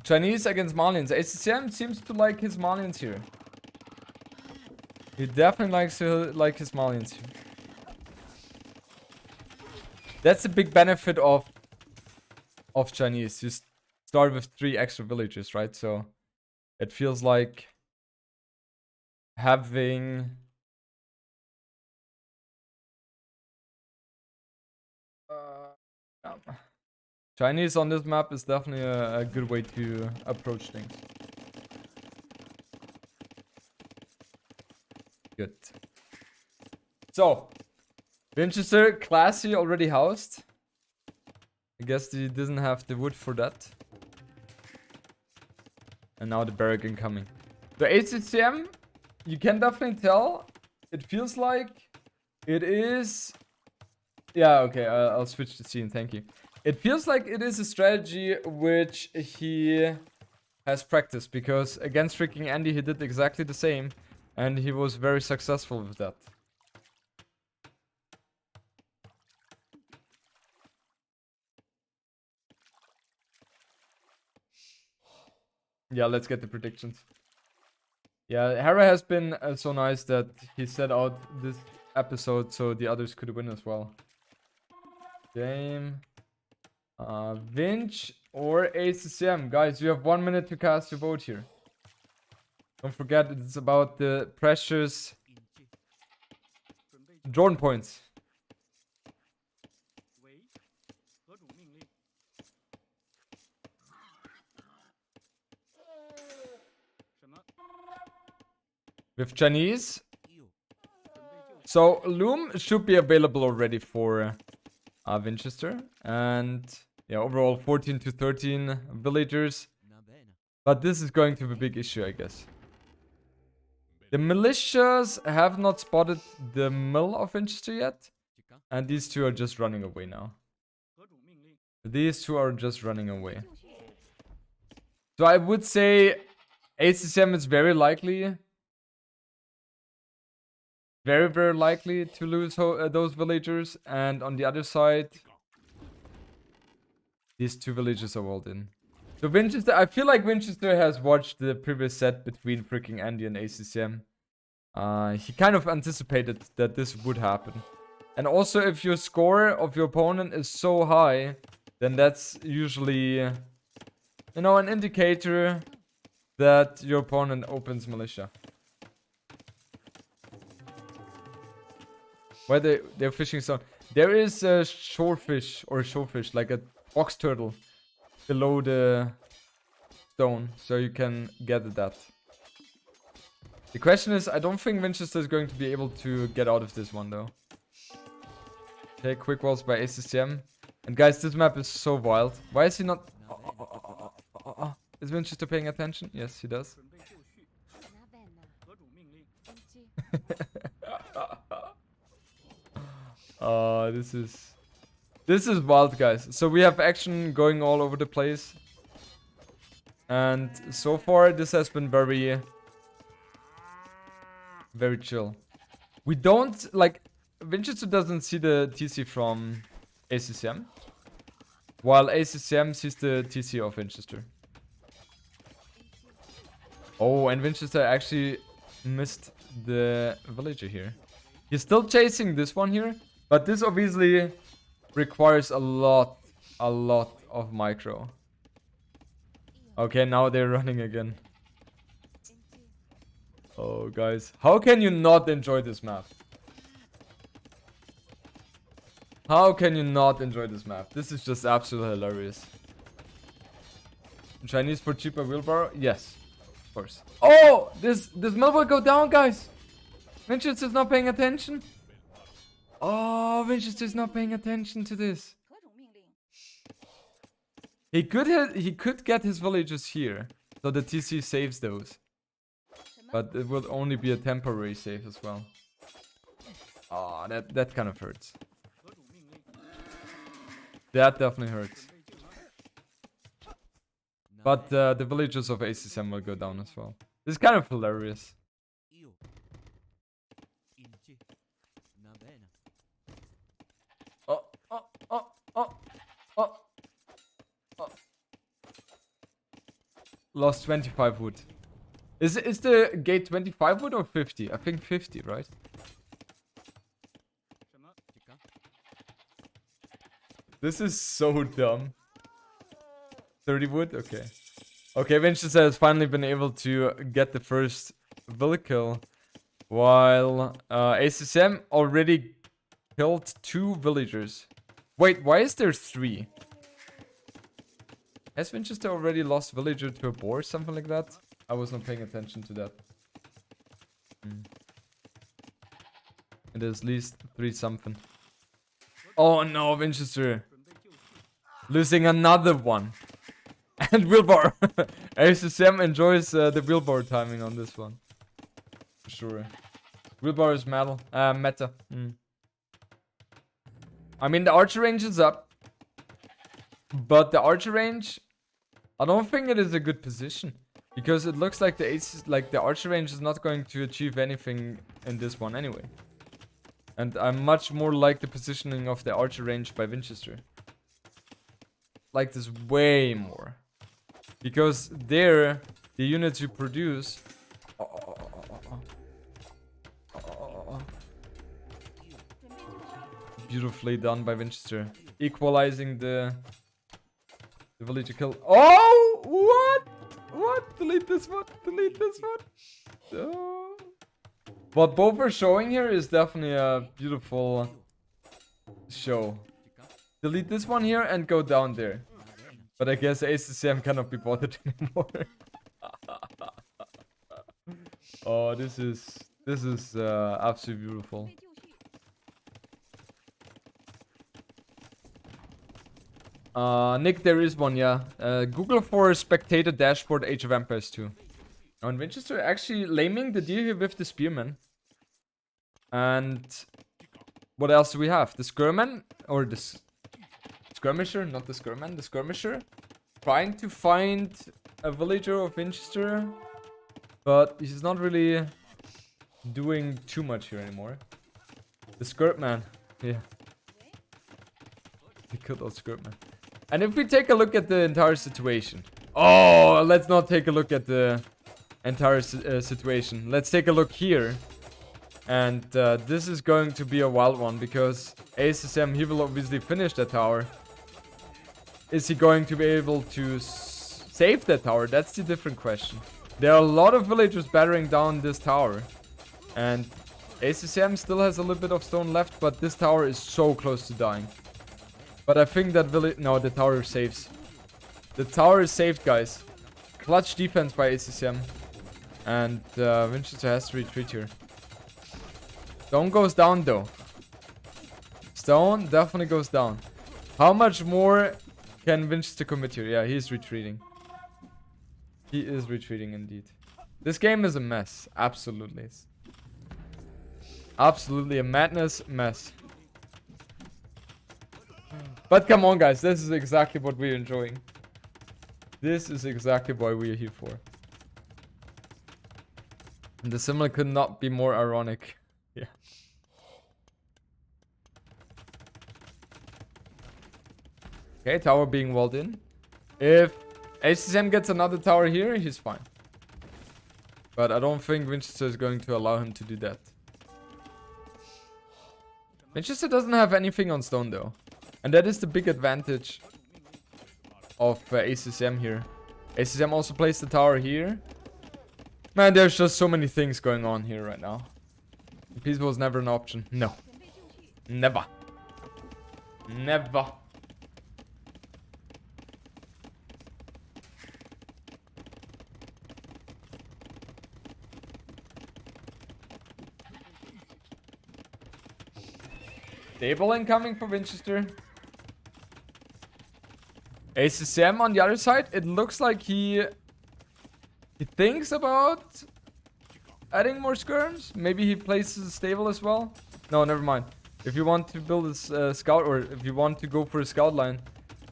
Chinese against Malians. ACCM seems to like his Malians here. He definitely likes to like his Malians here. That's a big benefit of Chinese. You start with 3 extra villagers, right? So it feels like having Chinese on this map is definitely a good way to approach things. Good. So, Vinchester, classy, already housed. I guess he doesn't have the wood for that. And now the barrack incoming. The ACCM, you can definitely tell. It feels like it is... Yeah, okay, I'll switch the scene, thank you. It feels like it is a strategy which he has practiced. Because against freaking Andy, he did exactly the same. And he was very successful with that. Yeah, let's get the predictions. Yeah, Hera has been so nice that he set out this episode so the others could win as well. Game. Vinch or ACCM. Guys, you have 1 minute to cast your vote here. Don't forget, it's about the precious Jordan points. With Chinese. So, Loom should be available already for Vinchester. And yeah, overall 14 to 13 villagers. But this is going to be a big issue, I guess. The militias have not spotted the mill of Vinchester yet. And these two are just running away now. These two are just running away. So I would say ACCM is very likely. Very, very likely to lose those villagers. And on the other side, these 2 villagers are walled in. So Vinchester, I feel like Vinchester has watched the previous set between freaking Andy and ACCM. He kind of anticipated that this would happen. And also, if your score of your opponent is so high, then that's usually, you know, an indicator that your opponent opens militia. Where they're fishing stone. There is a shorefish, like a box turtle below the stone, so you can get that. The question is, I don't think Vinchester is going to be able to get out of this one though. Okay, quick walls by ACCM. And guys, this map is so wild. Why is he not... Is Vinchester paying attention? Yes, he does. This is wild, guys. So we have action going all over the place. And so far, this has been very chill. We don't, like, Vinchester doesn't see the TC from ACCM. While ACCM sees the TC of Vinchester. Oh, and Vinchester actually missed the villager here. He's still chasing this one here. But this obviously requires a lot of micro. Okay, now they're running again. Oh, guys. How can you not enjoy this map? How can you not enjoy this map? This is just absolutely hilarious. Chinese for cheaper wheelbarrow? Yes, of course. Oh, this mill will go down, guys. Vinchester's not paying attention. Oh, Vinchester's not paying attention to this. He could get his villagers here, so the TC saves those. But it will only be a temporary save as well. Oh, that kind of hurts. That definitely hurts. But the villagers of ACCM will go down as well. This is kind of hilarious. Oh, oh, oh, oh, oh, oh. lost 25 wood. Is the gate 25 wood or 50? I think 50, right? This is so dumb. 30 wood? Okay. Okay, Vinchester has finally been able to get the first villa kill. While ACCM already killed 2 villagers. Wait, why is there 3? Has Vinchester already lost villager to a boar? Something like that? I was not paying attention to that. It is at least 3 something. Oh no, Vinchester. Losing another one. And wheelbar. ACCM enjoys the wheelbar timing on this one. For sure. Wheelbar is meta. I mean, the archer range is up. But the archer range, I don't think it is a good position. Because it looks like the archer range is not going to achieve anything in this one anyway. And I much more like the positioning of the archer range by Vinchester. Like this way more. Because there, the units you produce... Beautifully done by Vinchester. Equalizing the villager kill. Oh! What? What? Delete this one. Delete this one. Oh. What both are showing here is definitely a beautiful show. Delete this one here and go down there. But I guess ACCM cannot be bothered anymore. Oh, this is absolutely beautiful. Nick, there is one, yeah. Google for spectator dashboard Age of Empires 2. Now, in Vinchester, actually laming the deer here with the spearman. And what else do we have? The skirman, or the skirmisher, not the skirman, the skirmisher. Trying to find a villager of Vinchester, but he's not really doing too much here anymore. The skirtman, yeah. He killed that skirtman. And if we take a look at the entire situation. Oh, let's not take a look at the entire situation. Let's take a look here. And this is going to be a wild one because ACCM, he will obviously finish that tower. Is he going to be able to save that tower? That's the different question. There are a lot of villagers battering down this tower. And ACCM still has a little bit of stone left, but this tower is so close to dying. But I think that village... No, the tower saves. The tower is saved, guys. Clutch defense by ACCM. And Vinchester has to retreat here. Stone goes down, though. Stone definitely goes down. How much more can Vinchester commit here? Yeah, he's retreating. He is retreating, indeed. This game is a mess. Absolutely. Absolutely a madness mess. But come on, guys. This is exactly what we're enjoying. This is exactly what we're here for. And the similar could not be more ironic. Yeah. Okay, tower being walled in. If ACCM gets another tower here, he's fine. But I don't think Vinchester is going to allow him to do that. Vinchester doesn't have anything on stone, though. And that is the big advantage of ACCM here. ACCM also placed the tower here. Man, there's just so many things going on here right now. Peace was never an option. No. Never. Never. Stable incoming for Vinchester. ACCM on the other side, it looks like he thinks about adding more skirms. Maybe he places a stable as well. No, never mind. If you want to build a scout, or if you want to go for a scout line,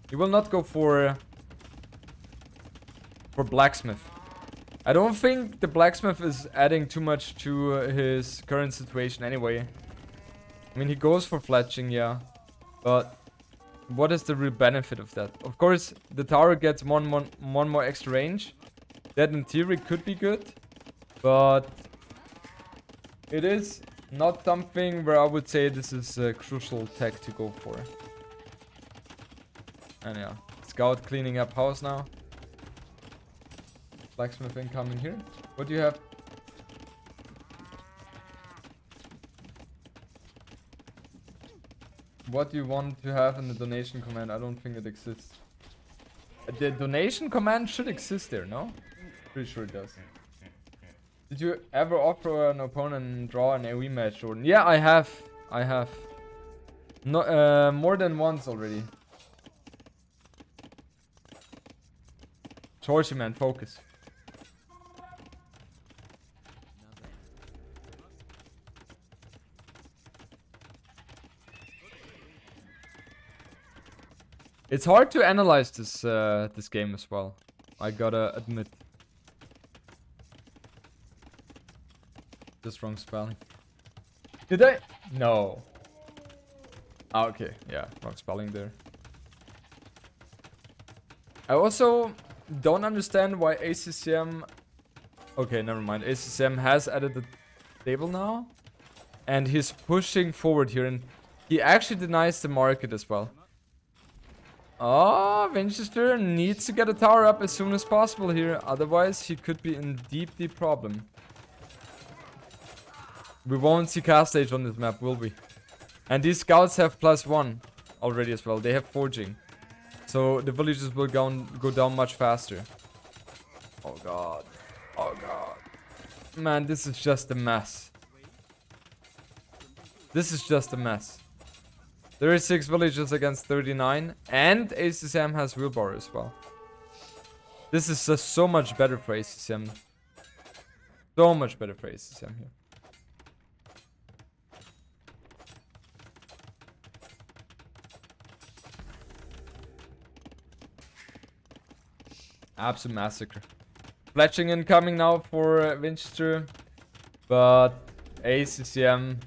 you will not go for blacksmith. I don't think the blacksmith is adding too much to his current situation anyway. I mean, he goes for fletching, yeah. But what is the real benefit of that? Of course, the tower gets one more extra range. That in theory could be good, but it is not something where I would say this is a crucial tech to go for. And yeah, Scout cleaning up house now. Blacksmith incoming here. What do you have? What do you want to have in the donation command? I don't think it exists. The donation command should exist there, no? Pretty sure it does. Did you ever offer an opponent draw an AoE match, Jordan? Yeah, I have. I have. No, more than once already. Torture, man, focus. It's hard to analyze this this game as well. I gotta admit. Just wrong spelling. Did I? No. Ah, okay. Yeah, wrong spelling there. I also don't understand why ACCM... Okay, never mind. ACCM has added the table now. And he's pushing forward here. And he actually denies the market as well. Oh, Vinchester needs to get a tower up as soon as possible here. Otherwise, he could be in deep, deep problem. We won't see cast age on this map, will we? And these scouts have +1 already as well. They have forging. So the villages will go down much faster. Oh god. Oh god. Man, this is just a mess. This is just a mess. 36 villages against 39. And ACCM has wheelbarrow as well. This is just so much better for ACCM. So much better for ACCM here. Absolute massacre. Fletching incoming now for Winchester. But ACCM,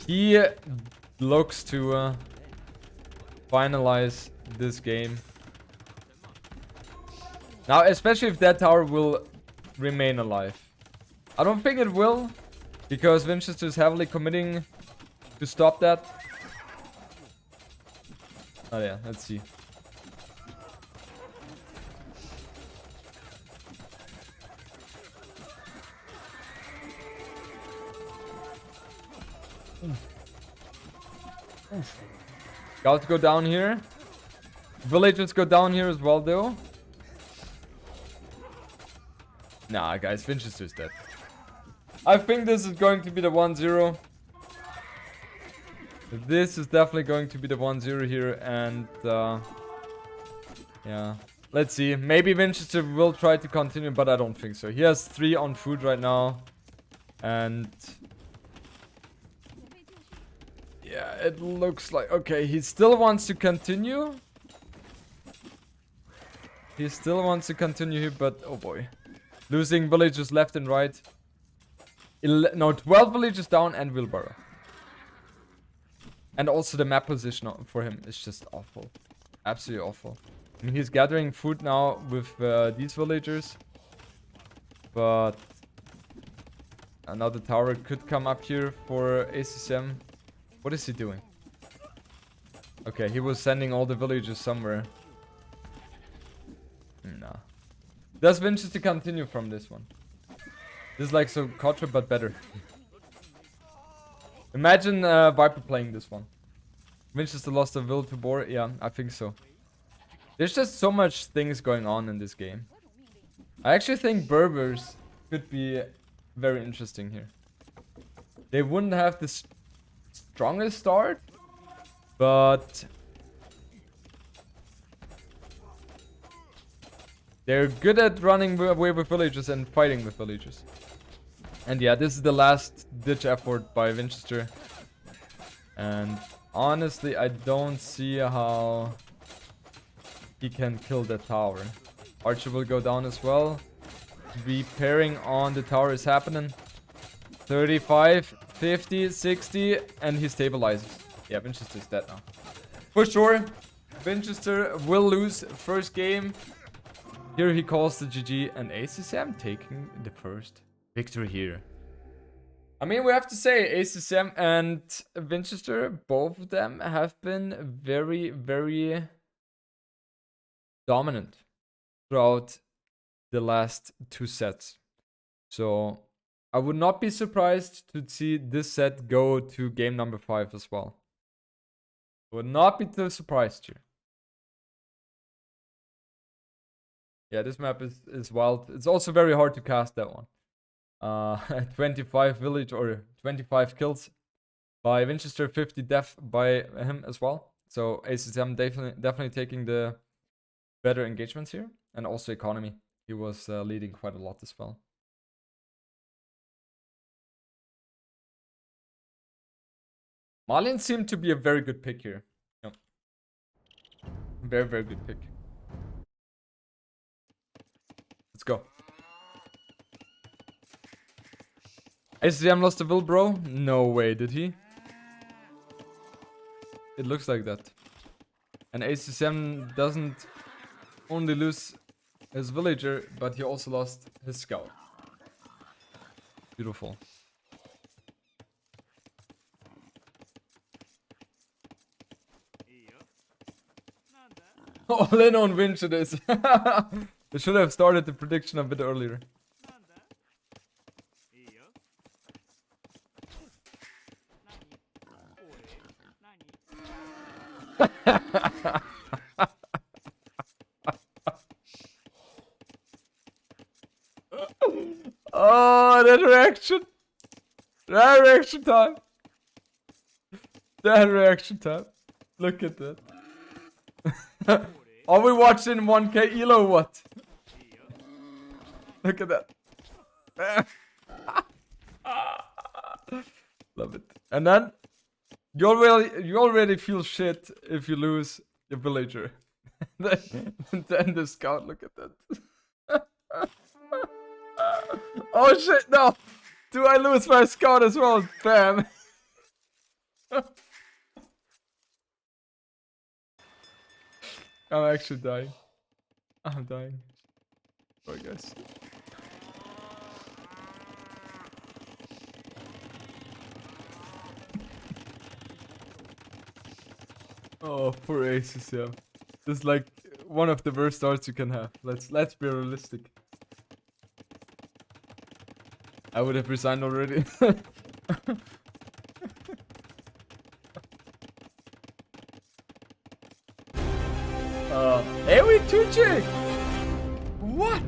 he looks to finalize this game. Now, especially if that tower will remain alive. I don't think it will, because Winchester is heavily committing to stop that. Oh yeah, let's see. Scouts go down here. Villagers go down here as well, though. Nah, guys, Winchester's dead. I think this is going to be the 1-0. This is definitely going to be the 1-0 here, and yeah. Let's see. Maybe Winchester will try to continue, but I don't think so. He has 3 on food right now, and yeah, it looks like... Okay, he still wants to continue. He still wants to continue here, but... Oh boy. Losing villagers left and right. No, 12 villagers down and wheelbarrow. And also the map position for him is just awful. Absolutely awful. I mean, he's gathering food now with these villagers. But... another tower could come up here for ACCM. What is he doing? Okay, he was sending all the villagers somewhere. Nah. Does Winchester continue from this one? This is like so Kotra, but better. Imagine Viper playing this one. Winchester lost a will to Boar. Yeah, I think so. There's just so much things going on in this game. I actually think Berbers could be very interesting here. They wouldn't have this strongest start, but they're good at running away with villagers and fighting with villagers. And yeah, this is the last ditch effort by Winchester. And honestly, I don't see how he can kill that tower. Archer will go down as well. Repairing on the tower is happening. 35, 50, 60, and he stabilizes. Yeah, Winchester's dead now. For sure, Winchester will lose first game. Here he calls the GG, and ACCM taking the first victory here. I mean, we have to say, ACCM and Vinchester, both of them have been very, very dominant throughout the last 2 sets. So I would not be surprised to see this set go to game number 5 as well. Would not be too surprised here. Yeah, this map is wild. It's also very hard to cast that one. 25 village or 25 kills by Vinchester, 50 death by him as well. So ACCM definitely taking the better engagements here, and also economy. He was leading quite a lot as well. Marlin seemed to be a very good pick here. Yeah. Very, very good pick. Let's go. ACCM lost the will, bro? No way, did he? It looks like that. And ACCM doesn't only lose his villager, but he also lost his scout. Beautiful. All in on Winch it is. I should have started the prediction a bit earlier. Oh, that reaction! That reaction time! That reaction time. Look at that. Are we watching 1K ELO what? Look at that. Love it. And then you already feel shit if you lose your villager. then the scout, look at that. Oh shit, no! Do I lose my scout as well? Bam! I'm actually dying. I'm dying. Sorry, guys. Oh, poor ACCM. This is like one of the worst starts you can have. Let's be realistic. I would have resigned already. Hey, we Tuchik! What?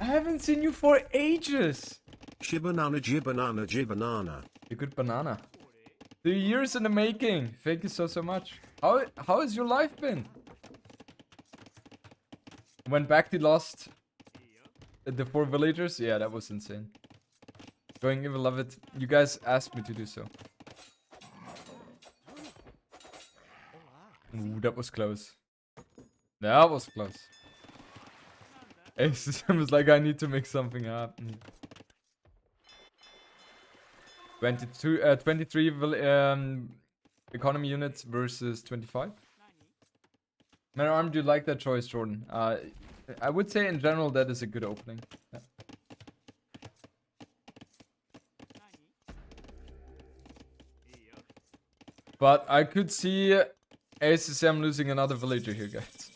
I haven't seen you for ages. Shibanana, jibanana, jibanana. You good banana. 3 years in the making. Thank you so much. How has your life been? When Bhakti lost the 4 villagers, yeah, that was insane. Going even love it. You guys asked me to do so. Ooh, that was close. That was close. ACCM was like, I need to make something happen. 23 economy units versus 25. Man Arm, do you like that choice, Jordan? I would say in general that is a good opening. Yeah. But I could see ACCM losing another villager here, guys.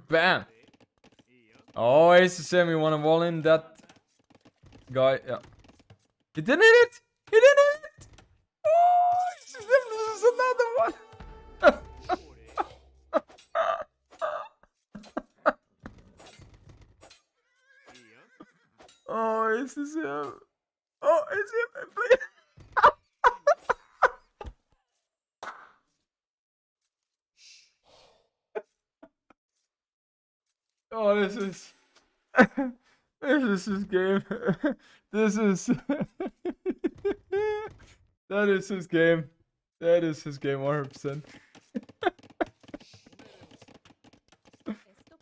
Bam! Oh, ACCM, you want to wall in that guy? Yeah. He didn't hit it! He didn't hit it! Oh, ACCM loses another one! Oh, ACCM. Oh, ACCM, please. Oh, this is... this is his game. This is... that is his game. That is his game, 100%.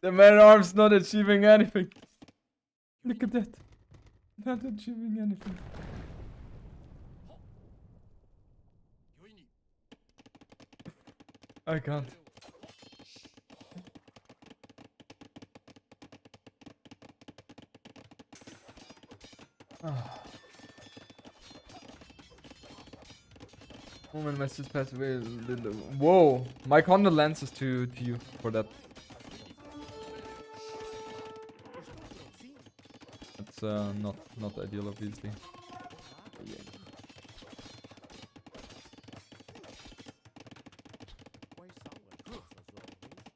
The man at arms not achieving anything. Look at that. Not achieving anything. I can't. Moment my sis passed away. Whoa, my condolences to you for that. That's not ideal, obviously.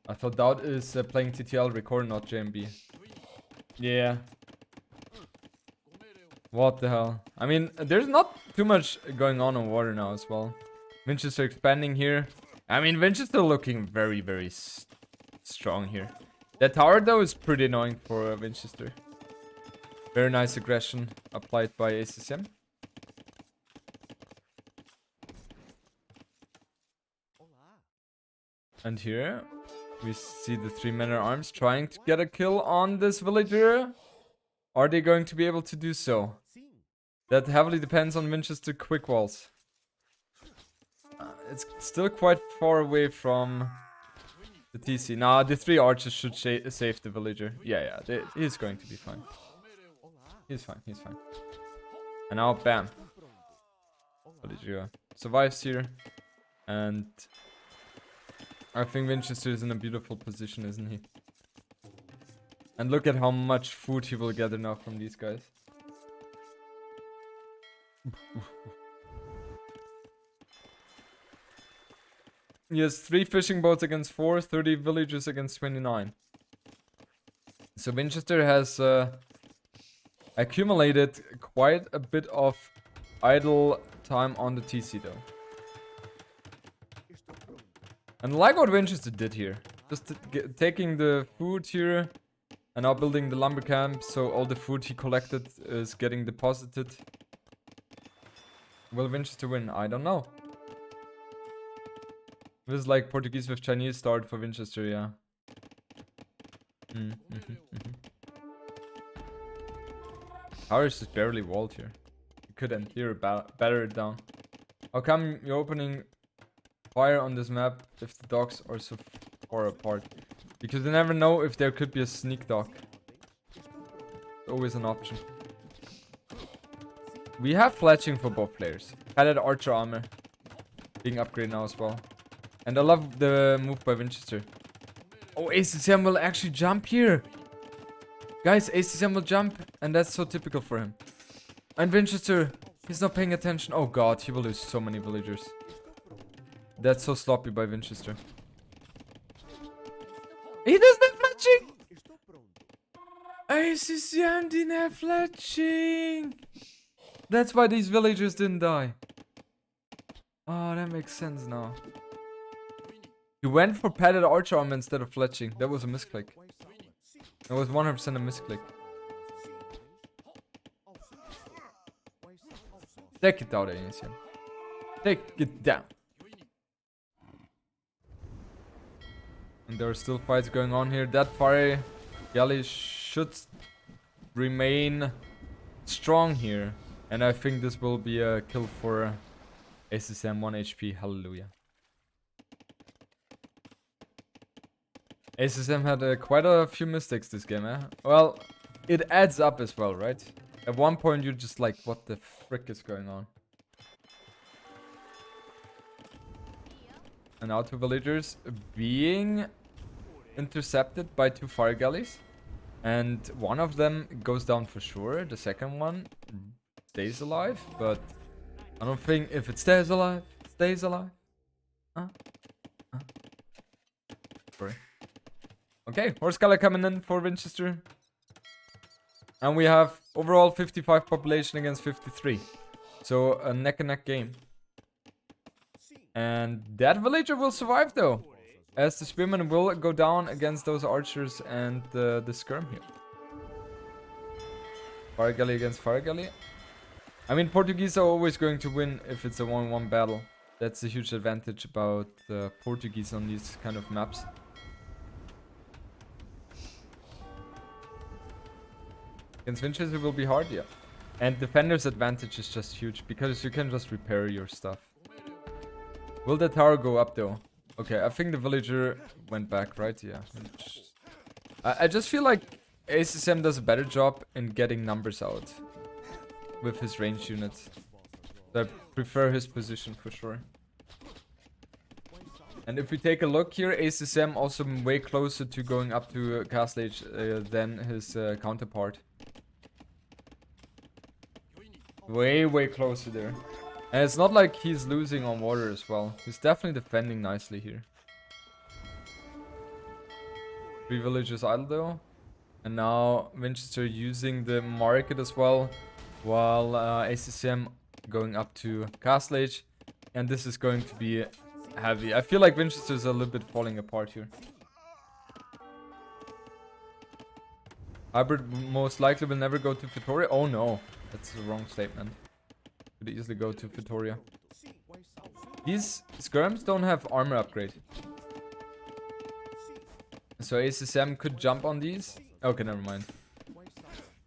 I thought Dowd is playing TTL record, not JMB. Yeah. What the hell? I mean, there's not too much going on water now as well. Vinchester expanding here. I mean, Vinchester looking very, very strong here. That tower, though, is pretty annoying for Vinchester. Very nice aggression applied by ACCM. And here, we see the 3 men at arms trying to get a kill on this villager. Are they going to be able to do so? That heavily depends on Winchester quick walls. It's still quite far away from the TC. Nah, the 3 archers should save the villager. Yeah, he's going to be fine. He's fine. And now, bam. Villager survives here. And I think Winchester is in a beautiful position, isn't he? And look at how much food he will gather now from these guys. He has 3 fishing boats against 4, 30 villagers against 29. So Winchester has accumulated quite a bit of idle time on the TC though. And like what Winchester did here. Just taking the food here and now building the lumber camp, so all the food he collected is getting deposited. Will Winchester win? I don't know. This is like Portuguese with Chinese start for Winchester, yeah. Tower is just barely walled here. You could in theory batter it down. How come you're opening fire on this map if the docks are so far apart? Because you never know if there could be a sneak dock. Always an option. We have fletching for both players. Padded archer armor being upgraded now as well. And I love the move by Winchester. Oh, ACCM will actually jump here. Guys, ACCM will jump, and that's so typical for him. And Winchester, he's not paying attention. Oh god, he will lose so many villagers. That's so sloppy by Winchester. He doesn't have fletching! ACCM didn't have fletching! That's why these villagers didn't die. Oh, that makes sense now. He went for padded archer armor instead of fletching. That was a misclick. That was 100% a misclick. Take it out, ACCM. Take it down. And there are still fights going on here. That fire galley should remain strong here. And I think this will be a kill for ACCM 1 HP. Hallelujah. ACCM had quite a few mistakes this game, eh? Well, it adds up as well, right? At one point you're just like, what the frick is going on? And now 2 villagers being intercepted by 2 fire galleys. And one of them goes down for sure. The second one stays alive, but I don't think if it stays alive, stays alive. Sorry. Okay, horse color coming in for Winchester. And we have overall 55 population against 53. So a neck and neck game. And that villager will survive though, as the spearman will go down against those archers and the skirm here. Fire galley against fire galley. I mean, Portuguese are always going to win if it's a 1-1 battle. That's a huge advantage about Portuguese on these kind of maps. Against Winchester will be hard, yeah. And defender's advantage is just huge because you can just repair your stuff. Will the tower go up though? Okay, I think the villager went back, right? Yeah. I just feel like ACCM does a better job in getting numbers out. with his range units. So I prefer his position for sure. And if we take a look here, ACCM also way closer to going up to Castle Age than his counterpart. Way closer there. And it's not like he's losing on water as well. He's definitely defending nicely here. 3 villages idle though. And now Vinchester using the market as well. While ACCM going up to Castle Age. And this is going to be heavy. I feel like Vinchester is a little bit falling apart here. Hybrid most likely will never go to Victoria. Oh no, that's the wrong statement. Could easily go to Victoria. These skirms don't have armor upgrade. So ACCM could jump on these. Okay, never mind.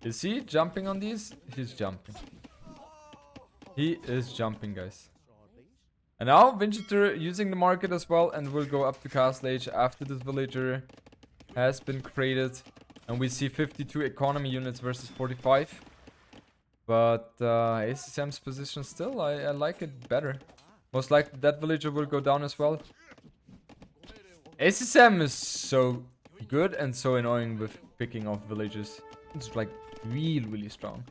Is he jumping on these? He's jumping. He is jumping, guys. And now Vinchester using the market as well, and will go up to Castle Age after this villager has been created. And we see 52 economy units versus 45. But ACCM's position still, I like it better. Most likely that villager will go down as well. ACCM is so good and so annoying with picking off villages. It's like really strong.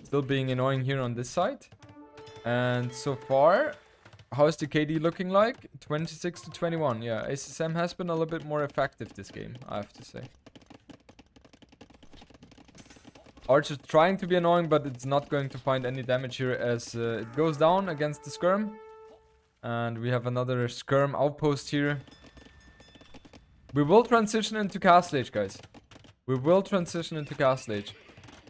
Still being annoying here on this side. And so far, how's the KD looking like? 26 to 21. Yeah, ACCM has been a little bit more effective this game, I have to say. Archer trying to be annoying, but it's not going to find any damage here as it goes down against the skirm. And we have another skirm outpost here. We will transition into Castle Age, guys. We will transition into Castle Age.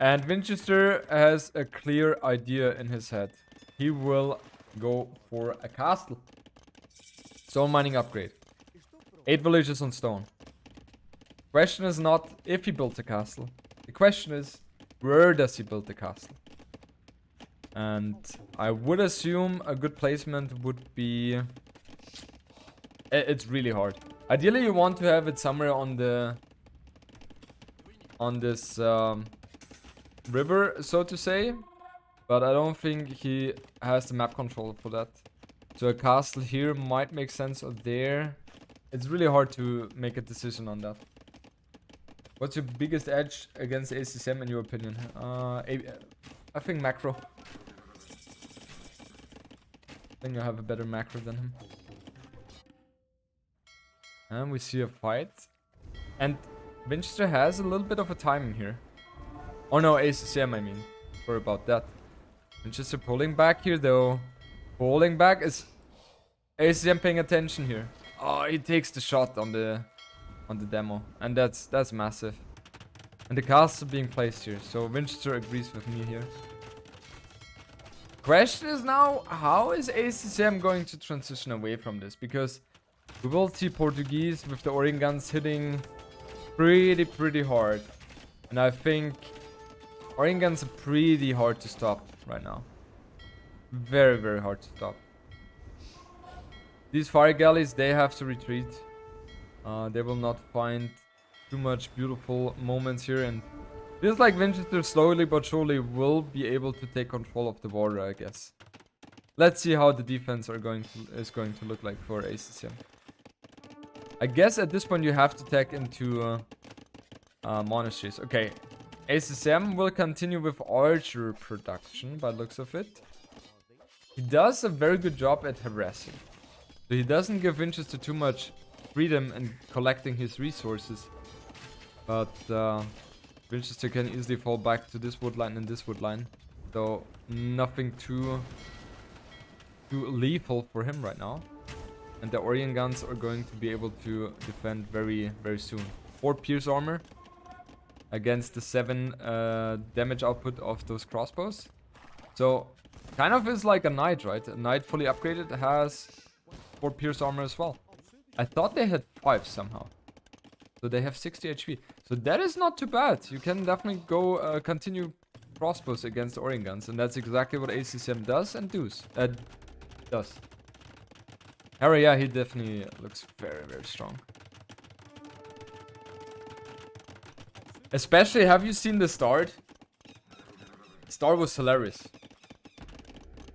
And Vinchester has a clear idea in his head. He will go for a castle. Stone mining upgrade. 8 villages on stone. Question is not if he builds a castle. The question is, where does he build the castle? And I would assume a good placement would be... It's really hard. Ideally, you want to have it somewhere on the... on this river, so to say. But I don't think he has the map control for that. So a castle here might make sense, or there. It's really hard to make a decision on that. What's your biggest edge against ACCM in your opinion? I think macro. I think I have a better macro than him. And we see a fight. And Vinchester has a little bit of a timing here. Oh no, ACCM I mean. Sorry about that. Vinchester pulling back here though. Pulling back is ACCM paying attention here. Oh, he takes the shot on the demo. And that's massive. And the castle being placed here. So Vinchester agrees with me here. Question is now, how is ACCM going to transition away from this? Because we will see Portuguese with the Orient guns hitting pretty hard. And I think Orient guns are pretty hard to stop right now. Very hard to stop. These fire galleys, they have to retreat. They will not find too much beautiful moments here, and feels like Vinchester slowly but surely will be able to take control of the border, I guess. Let's see how the defense is going to look like for ACCM. I guess at this point you have to tech into monasteries. Okay, ACCM will continue with archer production by the looks of it. He does a very good job at harassing. So he doesn't give Vinchester too much freedom in collecting his resources. But Vinchester can easily fall back to this wood line and this wood line. So nothing too lethal for him right now. And the Orient guns are going to be able to defend very soon. 4 pierce armor against the 7 damage output of those crossbows. So kind of is like a knight, right? A knight fully upgraded has 4 pierce armor as well. I thought they had 5 somehow. So they have 60 HP. So that is not too bad. You can definitely go continue crossbows against Orient guns. And that's exactly what ACCM does and does. Hera, yeah, he definitely looks very strong. Especially, have you seen the start? start was hilarious.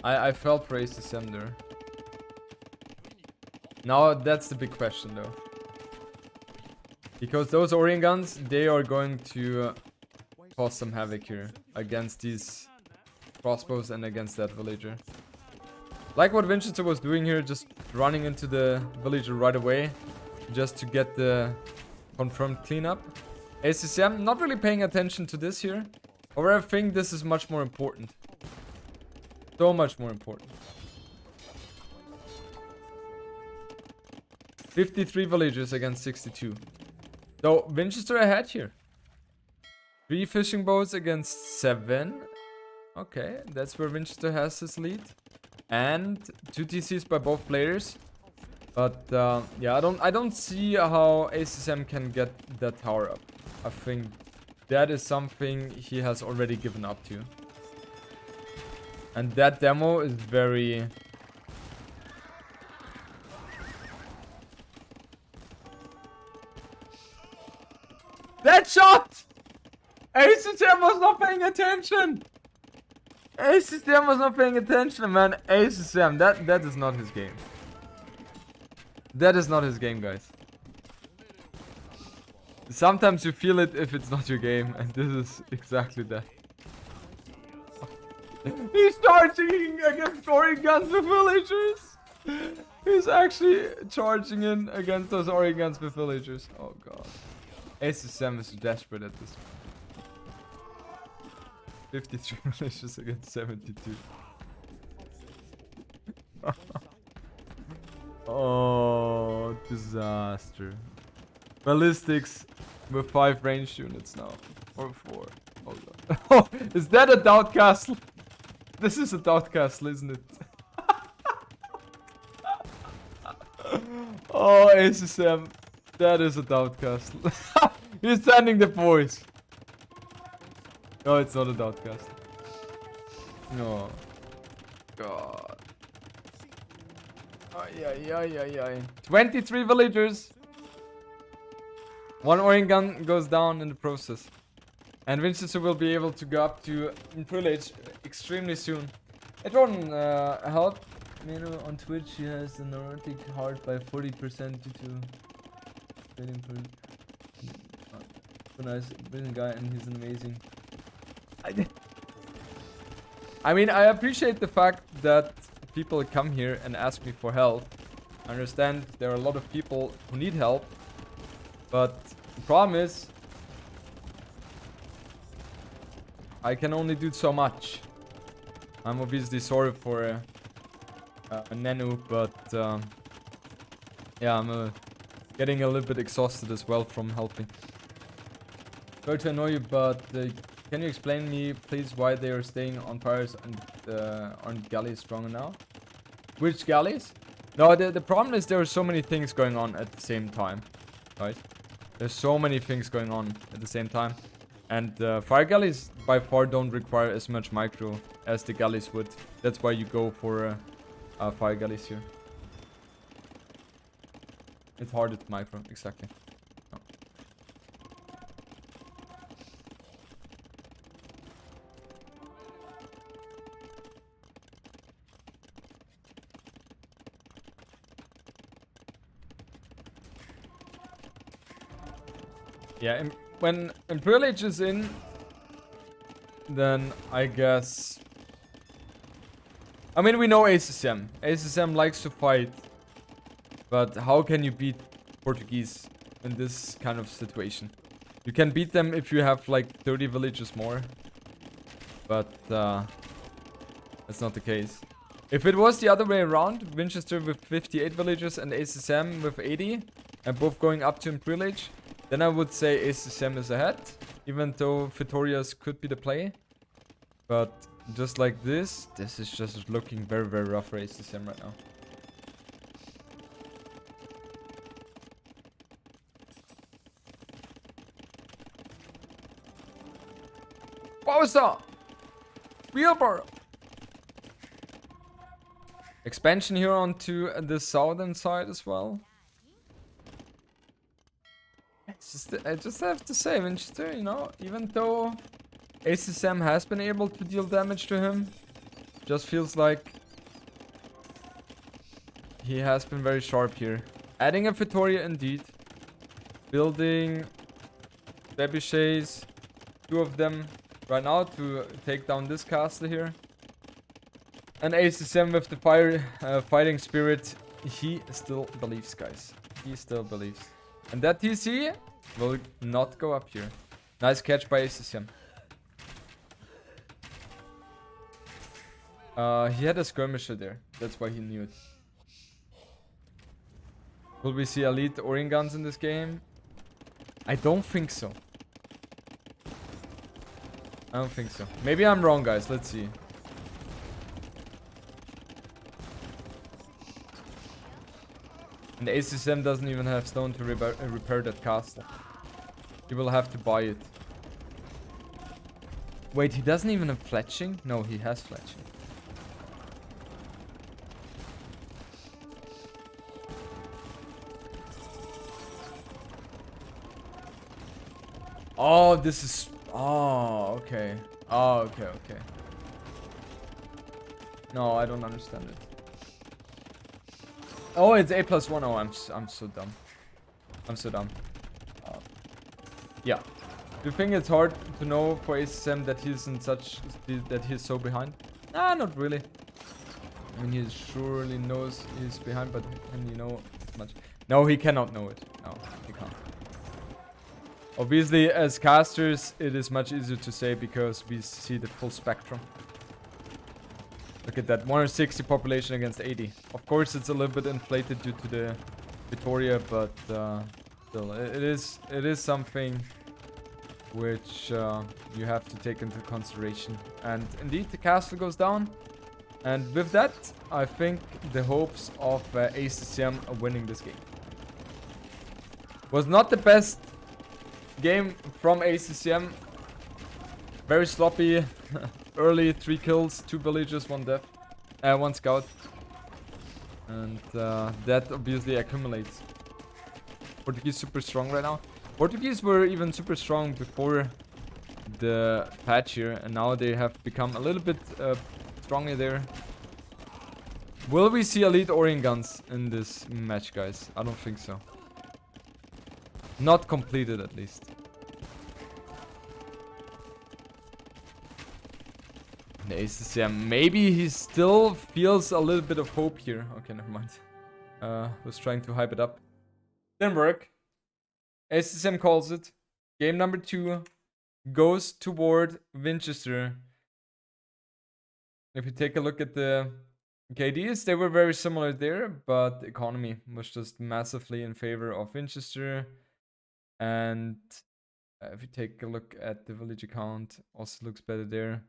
I felt for ACCM there. Now that's the big question though. Because those Orient guns, they are going to cause some havoc here against these crossbows and against that villager. Like what Vinchester was doing here, just running into the villager right away, just to get the confirmed cleanup. ACCM not really paying attention to this here. However, I think this is much more important. So much more important. 53 villagers against 62. So, Vinchester ahead here. 3 fishing boats against 7. Okay, that's where Vinchester has his lead. And 2 TCs by both players. But, yeah, I don't see how ACCM can get that tower up. I think that is something he has already given up to. And that demo is very... That shot! ACCM was not paying attention! ACCM was not paying attention, man. ACCM, that is not his game. That is not his game, guys. Sometimes you feel it if it's not your game, and this is exactly that. He's charging against Orient guns with villagers! He's actually charging in against those Orient guns with villagers. Oh god. ACCM is desperate at this point. 53 villagers against 72. Oh, disaster. Ballistics with 5 ranged units now. Or 4. Oh god. Oh, is that a doubt castle? This is a doubt castle, isn't it? Oh, ACCM. That is a doubt castle. He's sending the boys. No, it's not a doubt castle. No. God. Ay, ay, ay, ay. 23 villagers. 1 Orient gun goes down in the process. And Vinchester will be able to go up to privilege extremely soon. Hey Jordan, help Menu on Twitch. He has a neurotic heart by 40% due to waiting for so nice, brilliant guy, and he's amazing. I mean, I appreciate the fact that people come here and ask me for help. I understand there are a lot of people who need help, but the problem is I can only do so much. I'm obviously sorry for Nenu, but yeah, I'm getting a little bit exhausted as well from helping. Sorry to annoy you, but can you explain me, please, why they are staying on fires and aren't galleys stronger now? Which galleys? No, the problem is there are so many things going on at the same time, right? There's so many things going on at the same time. And fire galleys by far don't require as much micro as the galleys would. That's why you go for fire galleys here. It's hard at micro, exactly. Oh. Yeah, when Imperial Age is in, then I guess... I mean, we know ACCM. ACCM likes to fight. But how can you beat Portuguese in this kind of situation? You can beat them if you have like 30 villages more. But that's not the case. If it was the other way around, Vinchester with 58 villagers and ACCM with 80, and both going up to Imperial Age, then I would say ACCM is ahead, even though Vitorias could be the play. But just like this is just looking very, very rough for ACCM right now. Bowser! Wheelbarrow! Expansion here onto the southern side as well. I just have to say, Winchester, you know, even though ACCM has been able to deal damage to him. Just feels like he has been very sharp here. Adding a Vittoria indeed. Building trebuchets. 2 of them right now to take down this castle here. And ACCM with the fighting spirit. He still believes, guys. He still believes. And that TC will not go up here. Nice catch by ACCM. He had a skirmisher there. That's why he knew it. Will we see elite Orin guns in this game? I don't think so. I don't think so. Maybe I'm wrong, guys. Let's see. And the ACCM doesn't even have stone to repair that castle. He will have to buy it. Wait, he doesn't even have fletching? No, he has fletching. Oh, this is... Oh, okay. Oh, okay, okay. No, I don't understand it. Oh, it's A+1. Oh, I'm so dumb. I'm so dumb. Yeah. Do you think it's hard to know for ACCM that he's in such... that he's so behind? Nah, not really. I mean, he surely knows he's behind, but can you know much? No, he cannot know it. No, he can't. Obviously, as casters, it is much easier to say because we see the full spectrum. Look at that, 160 population against 80. Of course, it's a little bit inflated due to the Vittoria, but still, it is something which you have to take into consideration. And indeed, the castle goes down. And with that, I think the hopes of ACCM winning this game. Was not the best game from ACCM. Very sloppy. Early 3 kills, 2 villagers, 1 death. 1 scout. And that obviously accumulates. Portuguese super strong right now. Portuguese were even super strong before the patch here. And now they have become a little bit stronger there. Will we see elite Orient guns in this match, guys? I don't think so. Not completed, at least. The ACCM, maybe he still feels a little bit of hope here. Okay, never mind. Was trying to hype it up. Didn't work. ACCM calls it. Game number 2 goes toward Vinchester. If you take a look at the KDs, they were very similar there, but the economy was just massively in favor of Vinchester. And if you take a look at the village account, also looks better there.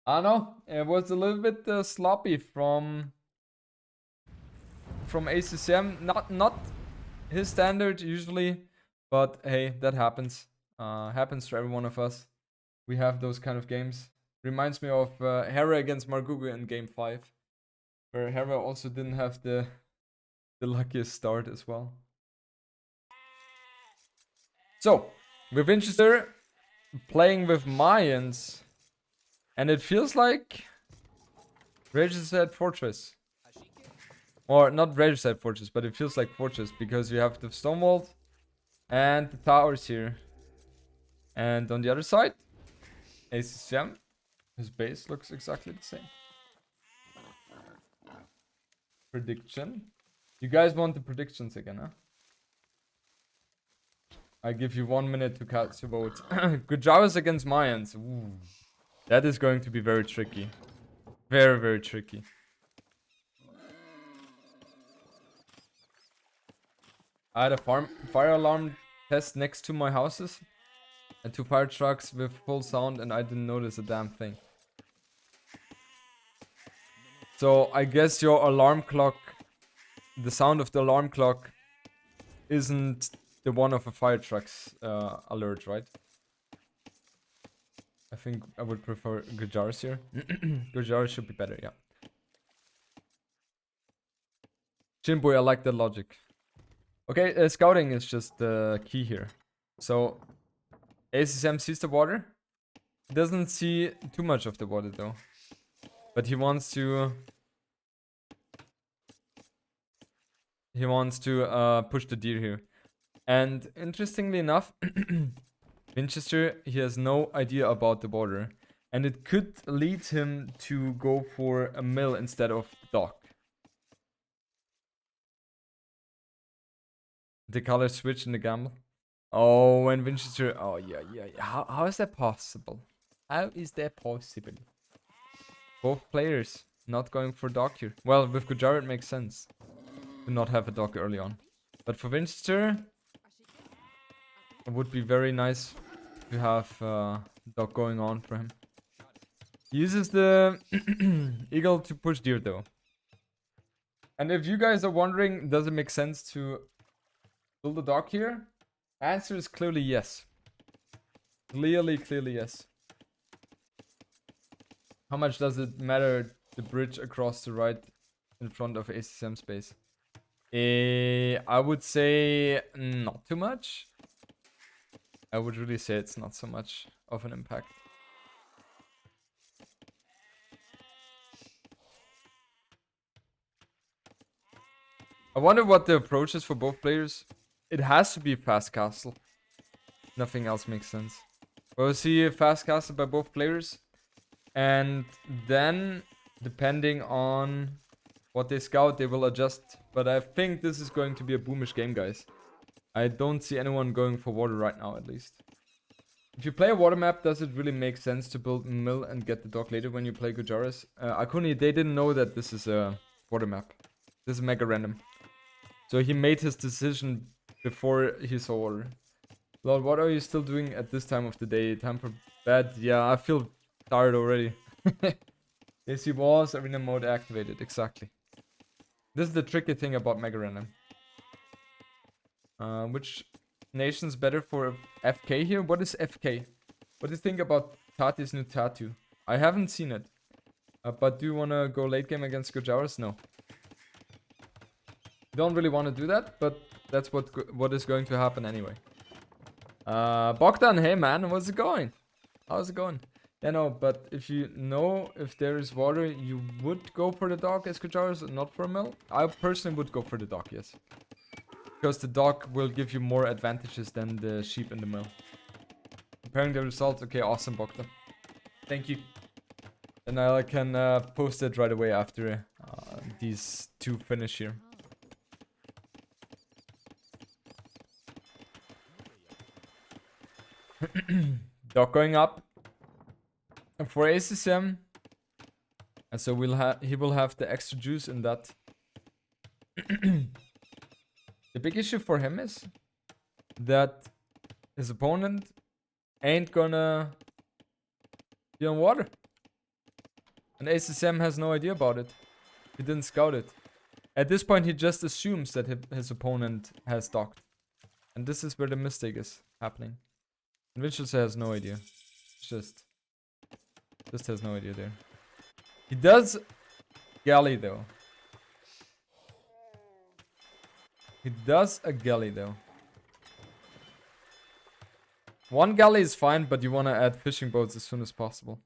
I don't know, it was a little bit sloppy from ACCM. Not his standard usually, but hey, that happens. Happens to every one of us. We have those kind of games. Reminds me of Hera against Marguga in game 5, where Hera also didn't have the luckiest start as well. So, with Vinchester playing with Mayans, and it feels like Regicide Fortress. Or not Regicide Fortress, but it feels like Fortress because you have the stone wall and the towers here. And on the other side, ACCM, his base looks exactly the same. Prediction. You guys want the predictions again, huh? I give you 1 minute to cast your vote. Gujaras against Mayans. Ooh. That is going to be very tricky. Very, very tricky. I had a fire alarm test next to my houses. And 2 fire trucks with full sound and I didn't notice a damn thing. So I guess your alarm clock, the sound of the alarm clock isn't the one of a fire truck's alert, right? I think I would prefer Gujars here. Gujars should be better, yeah. Chinboy, I like that logic. Okay, scouting is just the key here. So, ACCM sees the water. He doesn't see too much of the water though. But he wants to... push the deer here. And interestingly enough, Vinchester, he has no idea about the border. And it could lead him to go for a mill instead of dock. The color switch in the gamble. Oh, and Vinchester... Oh, yeah. How is that possible? How is that possible? Both players not going for dock here. Well, with Gujar it makes sense to not have a dock early on. But for Vinchester, it would be very nice to have dock going on for him. He uses the eagle to push deer though. And if you guys are wondering, does it make sense to build a dock here? Answer is clearly yes. Clearly yes. How much does it matter the bridge across the right in front of ACCM space? I would say not too much. I would really say it's not so much of an impact. I wonder what the approach is for both players. It has to be fast castle. Nothing else makes sense. We'll see a fast castle by both players. And then, depending on what they scout, they will adjust. But I think this is going to be a boomish game, guys. I don't see anyone going for water right now, at least. If you play a water map, does it really make sense to build mill and get the dock later when you play Gujaris? Akuni, they didn't know that this is a water map. This is mega random. So he made his decision before he saw water. Lord, what are you still doing at this time of the day? Time for bed? Yeah, I feel tired already. AC walls, arena mode activated. Exactly. This is the tricky thing about mega random. Which nation's better for FK here? What is FK? What do you think about Tati's new tattoo? I haven't seen it. But do you want to go late game against Gujaris? No. Don't really want to do that, but that's what is going to happen anyway. Bogdan, hey man, how's it going? How's it going? Yeah, no, but if you know if there is water, you would go for the dock as Gujaris, not for a mill? I personally would go for the dock, yes. Because the dock will give you more advantages than the sheep in the mill. Comparing the results, okay, awesome, Bogdan. Thank you. And I can post it right away after these two finish here. Dock going up. And for ACCM, and so he will have the extra juice in that. The big issue for him is that his opponent ain't gonna be on water. And ACCM has no idea about it. He didn't scout it. At this point, he just assumes that his opponent has docked. And this is where the mistake is happening. And Vinchester has no idea. Just has no idea there. He does galley though. He does a galley though. One galley is fine, but you want to add fishing boats as soon as possible.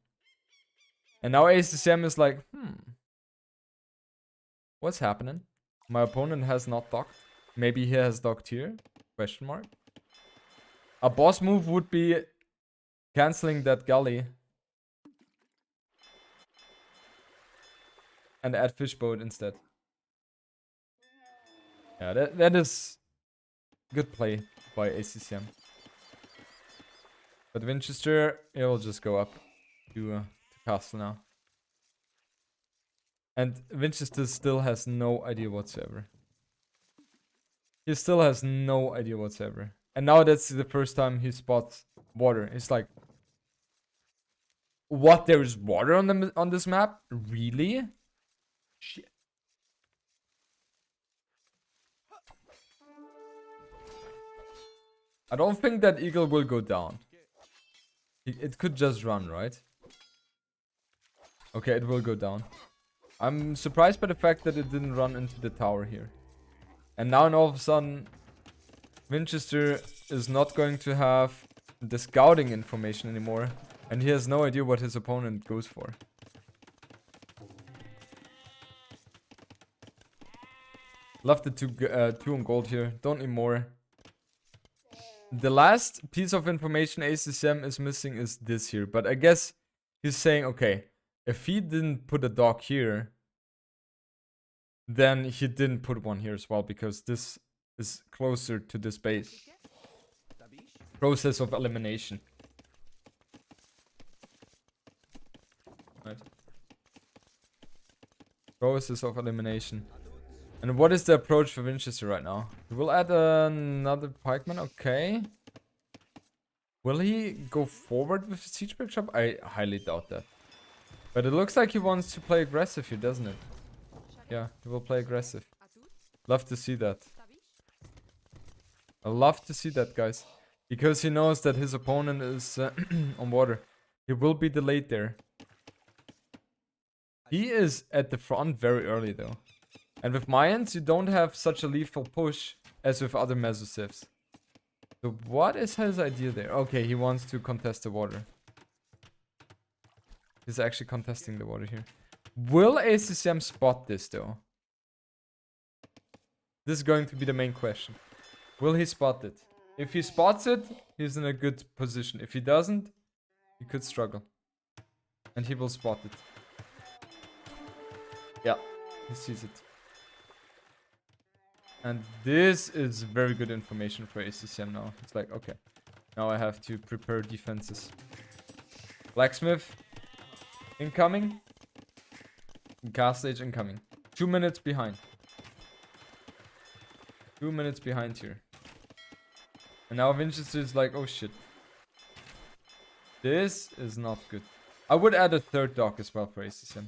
And now ACCM is like, what's happening? My opponent has not docked. Maybe he has docked here? Question mark. A boss move would be canceling that galley and add fish boat instead. Yeah, that is good play by ACCM. But Vinchester, it will just go up to castle now. And Vinchester still has no idea whatsoever. He still has no idea whatsoever. And now that's the first time he spots water. It's like, what? There is water on this map? Really? Shit. I don't think that eagle will go down. It could just run, right? Okay, it will go down. I'm surprised by the fact that it didn't run into the tower here. And now all of a sudden, Vinchester is not going to have the scouting information anymore. And he has no idea what his opponent goes for. Love the two on gold here. Don't need more. The last piece of information ACCM is missing is this here. But I guess he's saying, okay, if he didn't put a dock here, then he didn't put one here as well, because this is closer to this base. Process of elimination. Right. Process of elimination. And what is the approach for Vinchester right now? We'll add another pikeman, okay. Will he go forward with the siege workshop? I highly doubt that. But it looks like he wants to play aggressive here, doesn't it? Yeah, he will play aggressive. Love to see that. I love to see that, guys. Because he knows that his opponent is on water. He will be delayed there. He is at the front very early though. And with Mayans, you don't have such a lethal push as with other Mesosivs. So what is his idea there? Okay, he wants to contest the water. He's actually contesting the water here. Will ACCM spot this though? This is going to be the main question. Will he spot it? If he spots it, he's in a good position. If he doesn't, he could struggle. And he will spot it. Yeah, he sees it. And this is very good information for ACCM now. It's like, okay, now I have to prepare defenses. Blacksmith incoming. Castle Age incoming. 2 minutes behind. 2 minutes behind here. And now Vinchester is like, oh shit. This is not good. I would add a third dock as well for ACCM.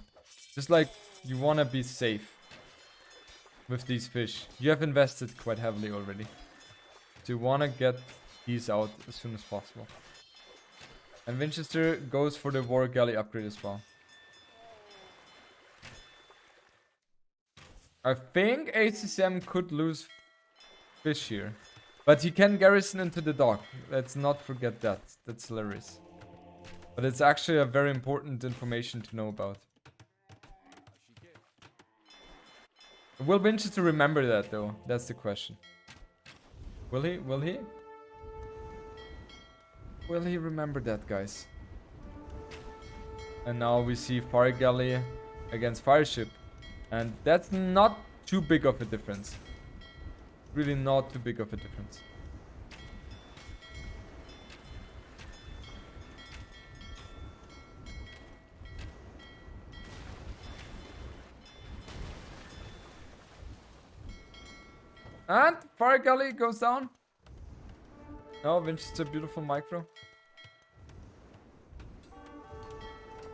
Just like, you want to be safe with these fish. You have invested quite heavily already. So you want to get these out as soon as possible. And Vinchester goes for the war galley upgrade as well. I think ACCM could lose fish here. But he can garrison into the dock. Let's not forget that. That's hilarious. But it's actually a very important information to know about. Will Vinchester remember that though? That's the question. Will he? Will he? Will he remember that, guys? And now we see Fire Galley against Fire Ship. And that's not too big of a difference. Really not too big of a difference. And Fire Galley goes down. Oh, Vinchester, beautiful micro.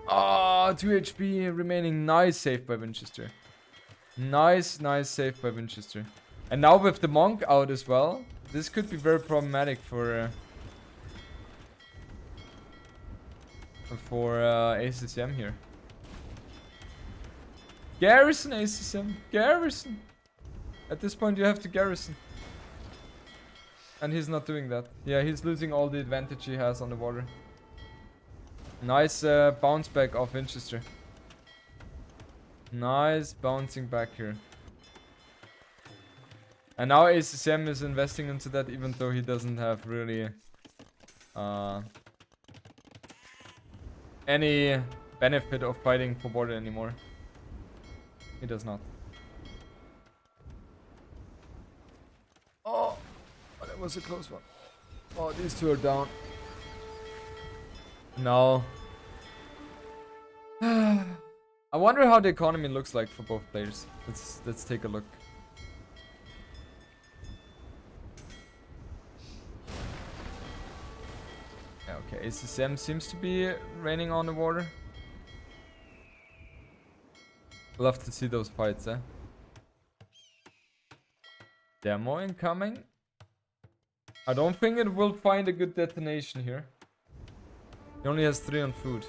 Oh, 2 HP remaining. Nice save by Vinchester. Nice save by Vinchester. And now with the monk out as well, this could be very problematic for ACCM here. Garrison ACCM, garrison. At this point you have to garrison. And he's not doing that. Yeah, he's losing all the advantage he has on the water. Nice bounce back of Vinchester. Nice bouncing back here. And now ACCM is investing into that, even though he doesn't have really any benefit of fighting for border anymore. He does not. Oh, that was a close one. Oh, these two are down. No. I wonder how the economy looks like for both players. Let's take a look. Okay, ACCM seems to be raining on the water. Love to see those fights, eh? Demo incoming. I don't think it will find a good detonation here. He only has 3 on food.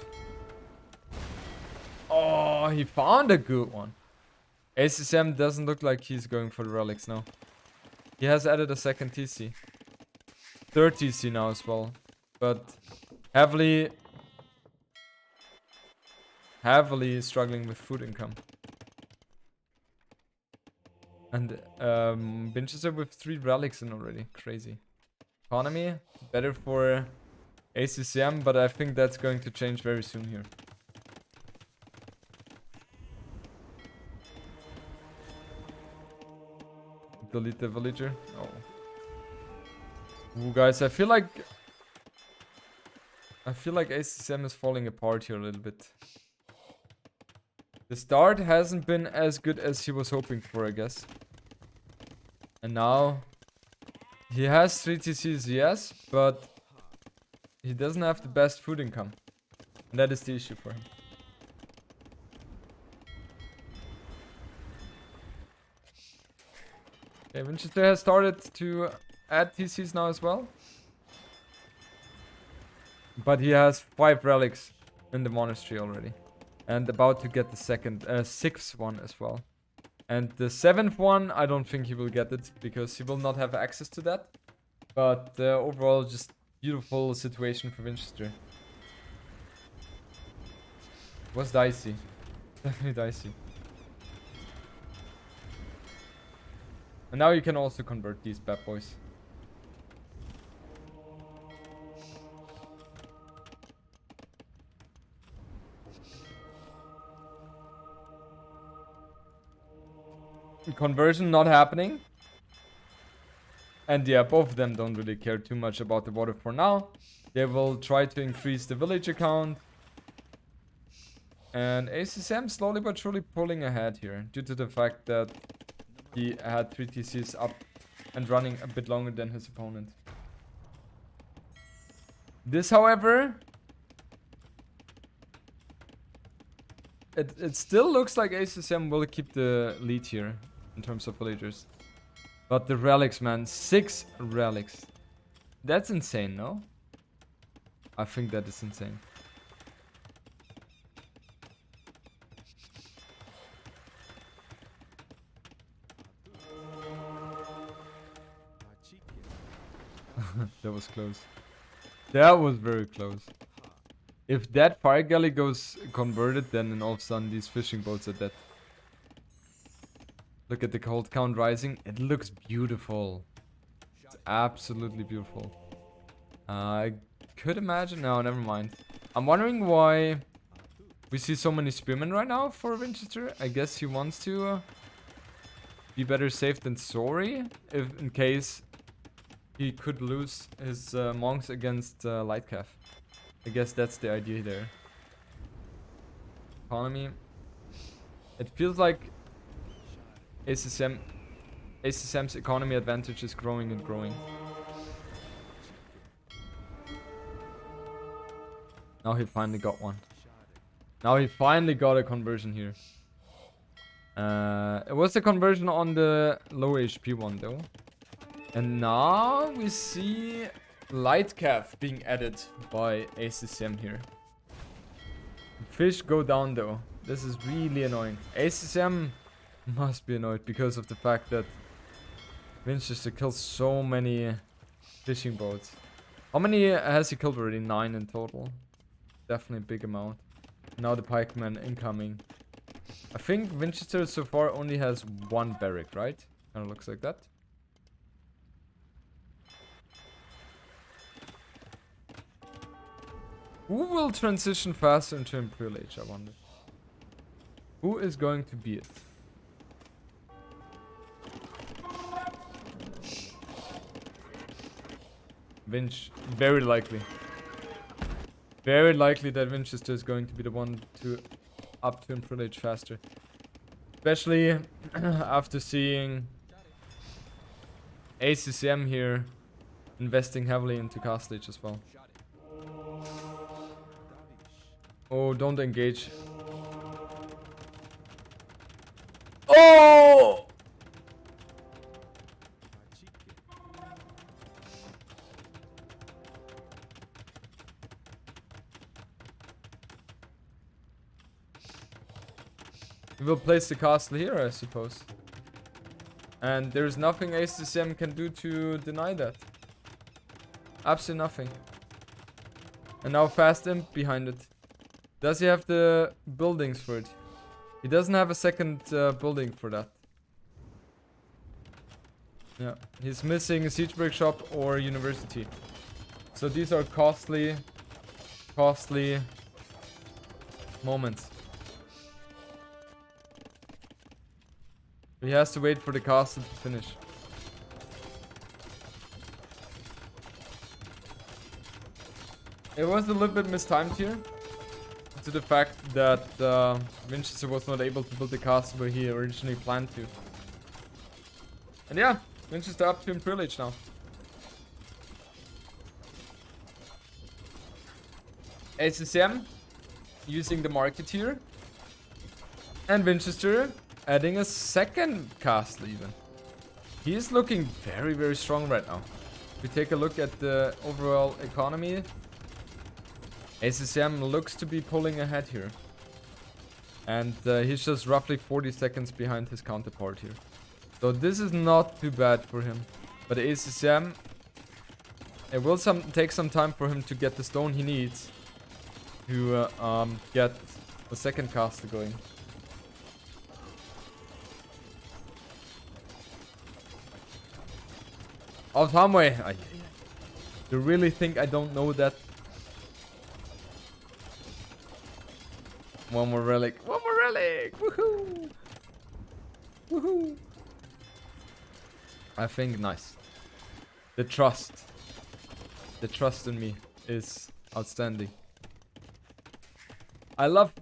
Oh, he found a good one. ACCM doesn't look like he's going for the relics now. He has added a second TC. Third TC now as well. But heavily heavily struggling with food income. And Vinchester with 3 relics in already. Crazy. Economy, better for ACCM, but I think that's going to change very soon here. Delete the villager. Oh. Ooh, guys, I feel like ACCM is falling apart here a little bit. The start hasn't been as good as he was hoping for, I guess. And now he has 3 TCs, yes, but he doesn't have the best food income. And that is the issue for him. Okay, Winchester has started to add TCs now as well. But he has 5 relics in the monastery already. And about to get the 6th one as well. And the 7th one, I don't think he will get it, because he will not have access to that. But overall, just beautiful situation for Winchester. Was dicey. Definitely dicey. And now you can also convert these bad boys. Conversion not happening. And yeah, both of them don't really care too much about the water for now. They will try to increase the village account. And ACCM slowly but surely pulling ahead here, due to the fact that he had 3 TCs up and running a bit longer than his opponent. This, however, it still looks like ACCM will keep the lead here in terms of villagers. But the relics, man, 6 relics. That's insane, no? I think that is insane. That was close. That was very close. If that fire galley goes converted, then all of a sudden these fishing boats are dead. Look at the cold count rising. It looks beautiful. It's absolutely beautiful. I could imagine. No, never mind. I'm wondering why we see so many spearmen right now for Winchester. I guess he wants to be better safe than sorry, if in case he could lose his monks against Lightcalf. I guess that's the idea there. Economy. It feels like ACCM's economy advantage is growing and growing. Now he finally got one. Now he finally got a conversion here. It was the conversion on the low HP one though. And now we see Lightcalf being added by ACCM here. Fish go down though. This is really annoying. ACCM must be annoyed because of the fact that Vinchester kills so many fishing boats. How many has he killed already? 9 in total. Definitely a big amount. Now the pikeman incoming. I think Vinchester so far only has 1 barrack, right? Kind of looks like that. Who will transition faster into Imperial Age, I wonder? Who is going to be it? Vinch, very likely. Very likely that Winchester is going to be the one to up to Imperial Age faster. Especially after seeing ACCM here investing heavily into Castle Age as well. Oh, don't engage. Oh! We will place the castle here, I suppose. And there's nothing ACCM can do to deny that. Absolutely nothing. And now fast imp behind it. Does he have the buildings for it? He doesn't have a second building for that. Yeah, he's missing a siege workshop or university. So these are costly moments. He has to wait for the castle to finish. It was a little bit mistimed here. To the fact that Vinchester was not able to build the castle where he originally planned to. And yeah, Vinchester up to in privilege now. ACCM using the market here. And Vinchester adding a second castle even. He is looking very, very strong right now. If we take a look at the overall economy, ACCM looks to be pulling ahead here. And he's just roughly 40 seconds behind his counterpart here. So this is not too bad for him. But ACCM, it will take some time for him to get the stone he needs to get the second castle going. Oh, Samway! You really think I don't know that? One more relic. One more relic! Woohoo! Woohoo! I think nice. The trust in me is outstanding. I love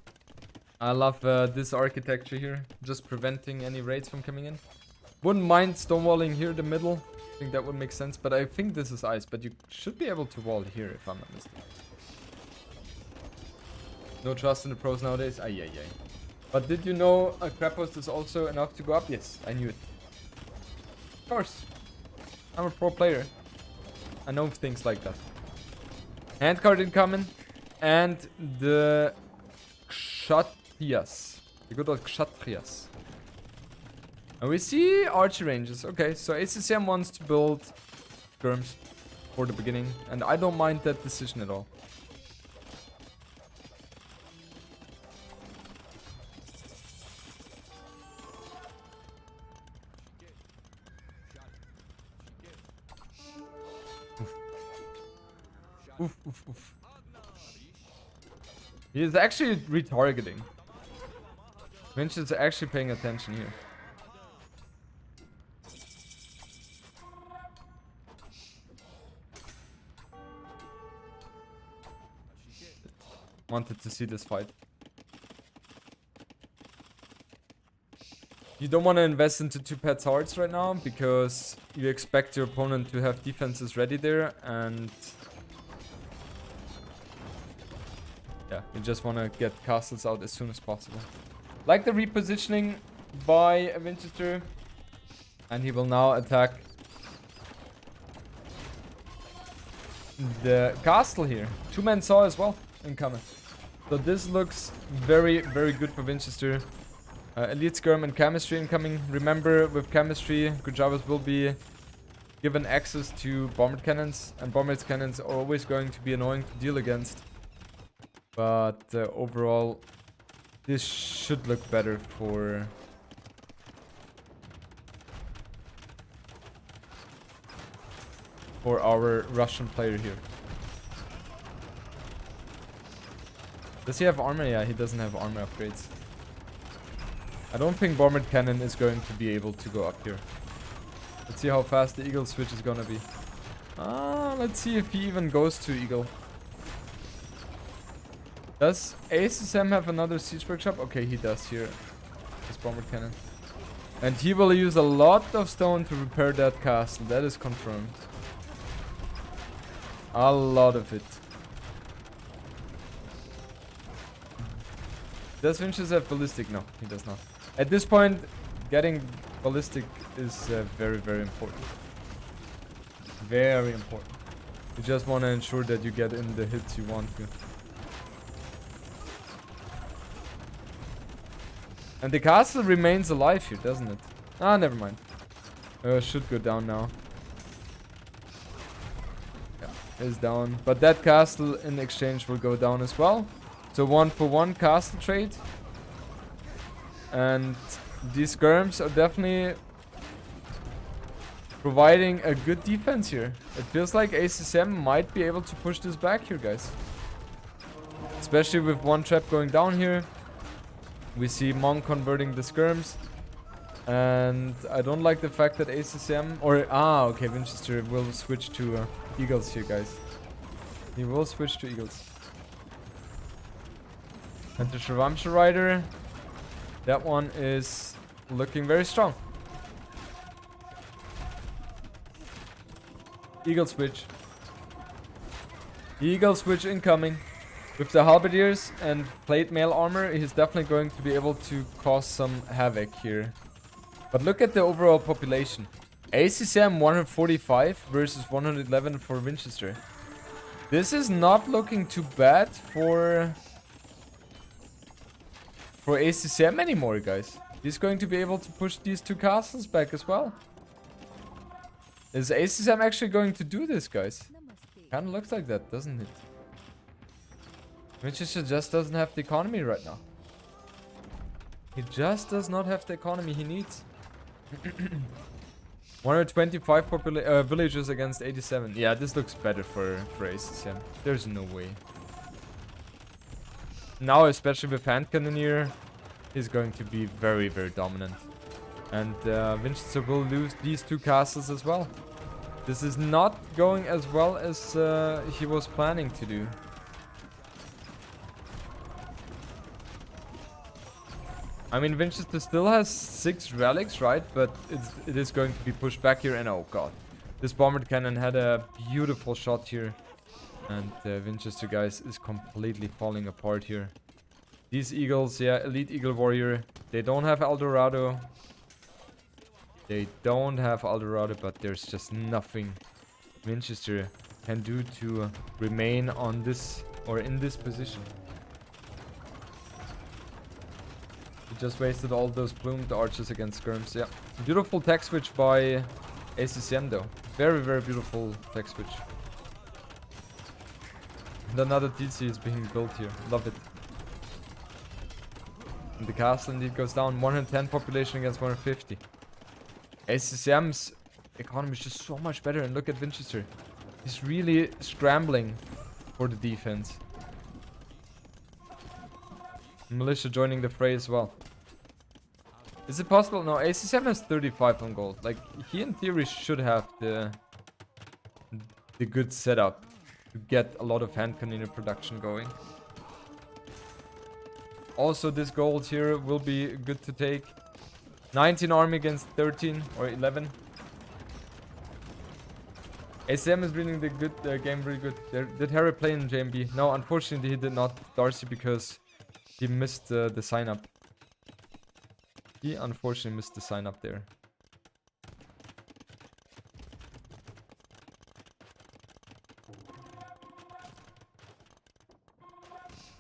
this architecture here, just preventing any raids from coming in. Wouldn't mind stonewalling here in the middle. I think that would make sense, but I think this is ice, but you should be able to wall here if I'm not mistaken. No trust in the pros nowadays? Ay, ay, ay. But did you know a crap post is also enough to go up? Yes, I knew it. Of course. I'm a pro player. I know things like that. Handcard incoming. And the Kshatriyas. The good old Kshatriyas. And we see archer ranges. Okay, so ACCM wants to build skirms for the beginning. And I don't mind that decision at all. Oof, oof, oof. He is actually retargeting. Vinch is actually paying attention here. Wanted to see this fight. You don't want to invest into 2 pets hearts right now because you expect your opponent to have defenses ready there, and yeah, you just want to get castles out as soon as possible. Like the repositioning by Vinchester, and he will now attack the castle here. 2-man saw as well incoming. So this looks very, very good for Vinchester. Elite Skirm and Chemistry incoming. Remember, with Chemistry, Gujavas will be given access to Bomber Cannons, and Bomber Cannons are always going to be annoying to deal against. But overall, this should look better for our Russian player here. Does he have armor? Yeah, he doesn't have armor upgrades. I don't think Bomber Cannon is going to be able to go up here. Let's see how fast the Eagle switch is gonna be. Let's see if he even goes to Eagle. Does ACCM have another siege workshop? Okay, he does here. His Bomber Cannon. And he will use a lot of stone to repair that castle. That is confirmed. A lot of it. Does Vinchester have ballistic? No, he does not. At this point, getting ballistic is very, very important. Very important. You just want to ensure that you get in the hits you want to. And the castle remains alive here, doesn't it? Ah, never mind. Should go down now. Yeah, is down. But that castle in exchange will go down as well. So 1-for-1 castle trade. And these skirms are definitely providing a good defense here. It feels like ACCM might be able to push this back here, guys. Especially with one trap going down here. We see Monk converting the skirms. And I don't like the fact that ACCM... okay, Vinchester will switch to Eagles here, guys. He will switch to Eagles. And the Shravamsha Rider, that one is looking very strong. Eagle switch. Eagle switch incoming. With the halberdiers and plate mail armor, he's definitely going to be able to cause some havoc here. But look at the overall population. ACCM 145 versus 111 for Vinchester. This is not looking too bad for ACCM anymore, guys. He's going to be able to push these two castles back as well. Is ACCM actually going to do this, guys? Kinda looks like that, doesn't it? Vinchester just doesn't have the economy right now. He just does not have the economy he needs. 125 villagers against 87. Yeah, this looks better for ACCM. There's no way. Now, especially with hand cannoneer, he's going to be very, very dominant. And Vinchester will lose these two castles as well. This is not going as well as he was planning to do. I mean, Vinchester still has 6 relics, right? But it is going to be pushed back here. And oh god, this bomber cannon had a beautiful shot here. And Vinchester, guys, is completely falling apart here. These eagles, yeah, elite eagle warrior. They don't have Eldorado. They don't have Eldorado, but there's just nothing Vinchester can do to remain on this or in this position. He just wasted all those plumed archers against skirms. Yeah, beautiful tech switch by ACCM though. Very, very beautiful tech switch. And another TC is being built here. Love it. And the castle indeed goes down. 110 population against 150. ACCM's economy is just so much better. And look at Vinchester. He's really scrambling for the defense. Militia joining the fray as well. Is it possible? No, ACCM has 35 on gold. Like, he in theory should have the good setup to get a lot of hand cannoneer production going. Also, this gold here will be good to take. 19 army against 13 or 11. ACM is reading the good game really good. Did Hera play in JMB? No, unfortunately he did not. Darcy, because he missed the sign up. He unfortunately missed the sign up there.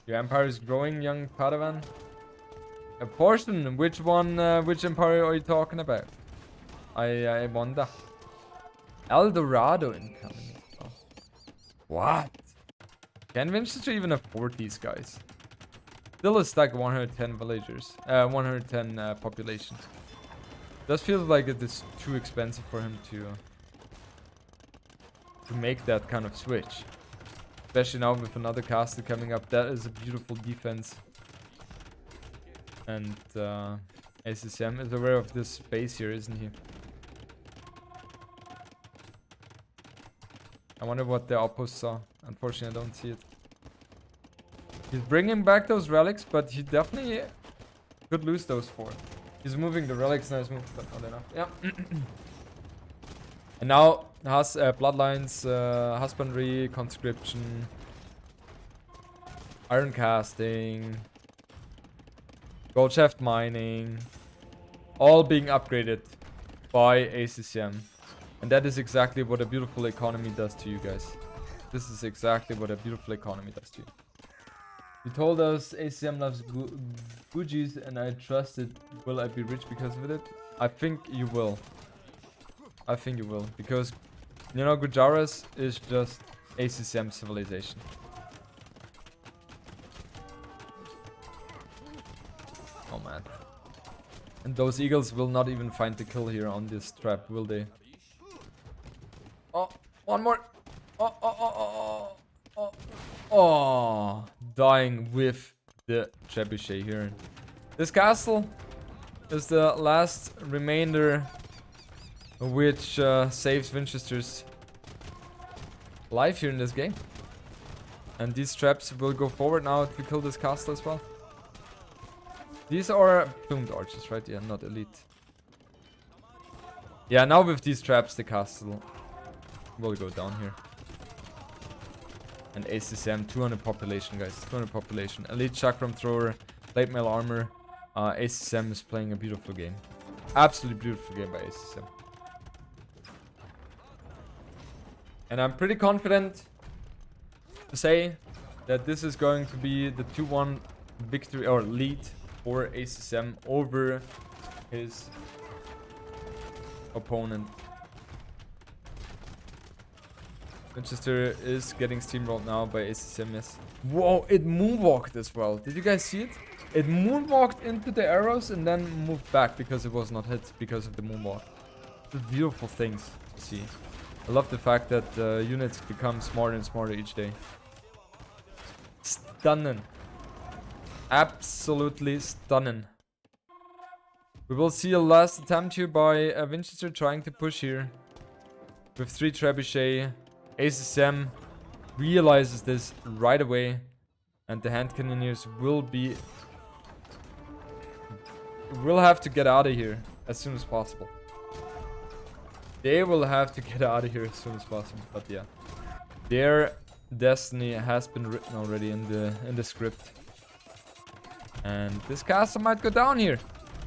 Your empire is growing, young Padawan. A portion? Which one? Which empire are you talking about? I wonder. Eldorado incoming. Oh. What? Can Vinchester even afford these guys? Still a stack 110 villagers. 110 population. Does feel like it is too expensive for him to make that kind of switch. Especially now with another castle coming up. That is a beautiful defense. And ACCM is aware of this space here, isn't he? I wonder what the outposts saw. Unfortunately, I don't see it. He's bringing back those relics, but he definitely could lose those 4. He's moving the relics. Nice move, but not enough. Yeah. And now has bloodlines, husbandry, conscription, iron casting, gold shaft mining, all being upgraded by ACCM. And that is exactly what a beautiful economy does to you guys. This is exactly what a beautiful economy does to you. You told us ACCM loves Bougies and I trusted. Will I be rich because of it? I think you will. I think you will. Because, you know, Gujaras is just ACCM civilization. Oh man. And those eagles will not even find the kill here on this trap, will they? Oh, one more. Oh, oh, oh, oh, oh, oh. Oh, dying with the trebuchet here. This castle is the last remainder which saves Winchester's life here in this game. And these traps will go forward now to kill this castle as well. These are plumed archers, right? Yeah, not elite. Yeah, now with these traps, the castle will go down here. And ACCM, 200 population, guys. 200 population. Elite chakram thrower, plate mail armor. ACCM is playing a beautiful game. Absolutely beautiful game by ACCM. And I'm pretty confident to say that this is going to be the 2-1 victory or lead for ACCM over his opponent. Vinchester is getting steamrolled now by ACCM, yes. Whoa, it moonwalked as well. Did you guys see it? It moonwalked into the arrows and then moved back because it was not hit because of the moonwalk. It's beautiful things to see. I love the fact that units become smarter and smarter each day. Stunning. Absolutely stunning. We will see a last attempt here by Winchester trying to push here. With 3 trebuchet. ACCM realizes this right away. And the hand cannoneers will have to get out of here as soon as possible. They will have to get out of here as soon as possible. But yeah. Their destiny has been written already in the script. And this castle might go down here.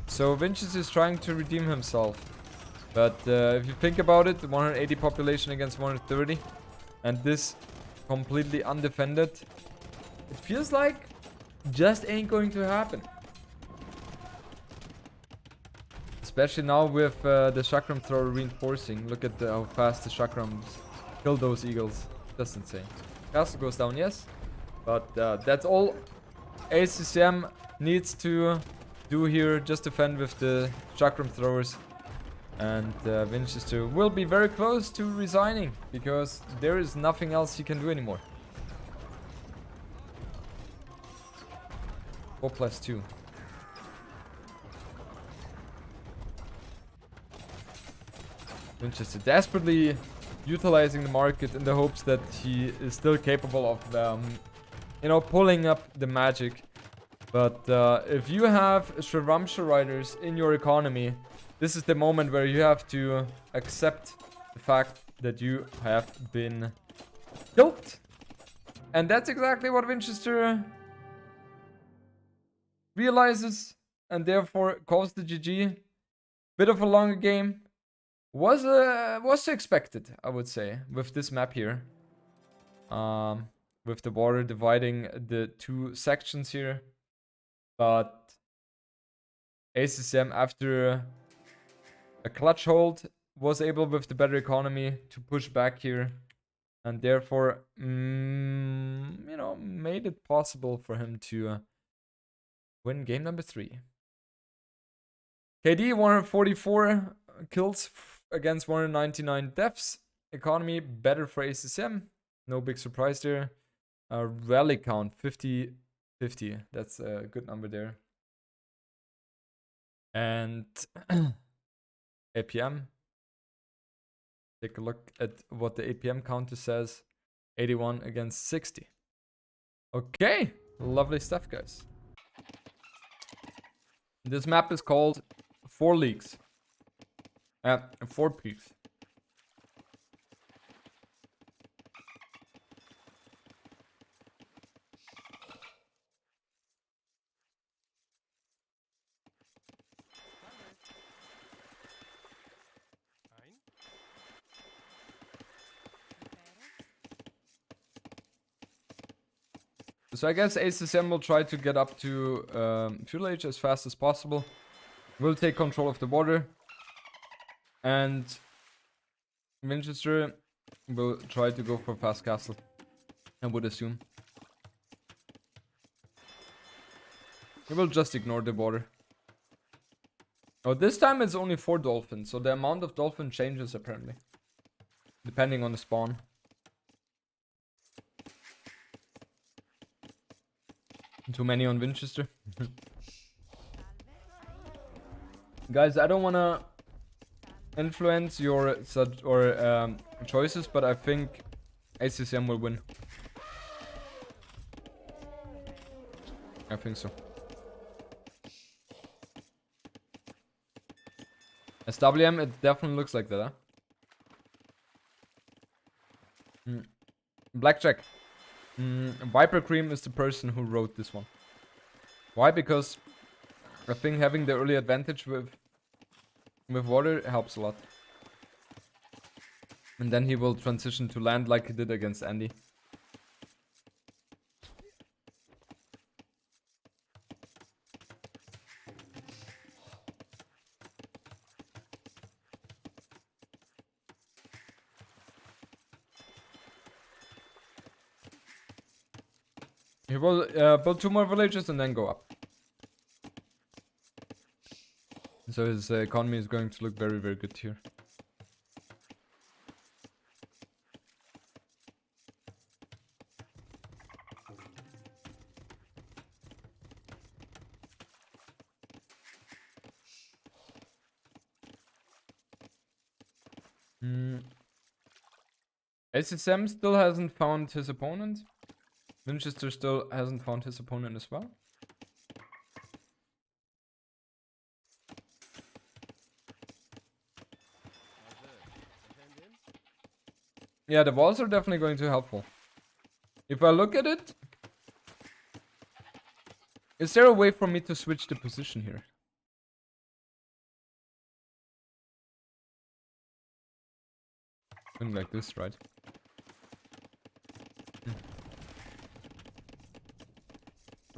So Vinchester is trying to redeem himself. But if you think about it, 180 population against 130. And this completely undefended. It feels like just ain't going to happen. Especially now with the chakram thrower reinforcing. Look at how fast the chakrams kill those eagles. That's insane. Castle goes down, yes. But that's all ACCM needs to do here. Just defend with the chakram throwers. And Winchester will be very close to resigning. Because there is nothing else he can do anymore. 4+2. Winchester desperately utilizing the market in the hopes that he is still capable of, you know, pulling up the magic. But if you have Shravamsha riders in your economy, this is the moment where you have to accept the fact that you have been killed. And that's exactly what Winchester realizes and therefore calls the GG. Bit of a longer game. Was expected, I would say, with this map here. With the border dividing the 2 sections here. But ACCM, after a clutch hold, was able with the better economy to push back here. And therefore, you know, made it possible for him to win game number 3. KD, 144 kills against 199 deaths. Economy better for ACCM. No big surprise there. Rally count 50-50. That's a good number there. And APM. Take a look at what the APM counter says. 81 against 60. Okay. Lovely stuff, guys. This map is called 4 Leagues. 4 Peaks. So I guess ACCM will try to get up to Fuel Age as fast as possible. We'll take control of the border. And Winchester will try to go for fast castle, I would assume. He will just ignore the border. Oh, this time it's only 4 dolphins, so the amount of dolphin changes apparently. Depending on the spawn. Too many on Winchester. Guys, I don't wanna influence your choices, but I think ACCM will win. I think so. SWM, it definitely looks like that, huh? Blackjack. Viper Cream is the person who wrote this one. Why? Because I think having the early advantage with water helps a lot. And then he will transition to land like he did against Andy. He will build 2 more villages and then go up. So his economy is going to look very, very good here. ACCM still hasn't found his opponent. Vinchester still hasn't found his opponent as well. Yeah, the walls are definitely going to be helpful. If I look at it, is there a way for me to switch the position here? Something like this, right?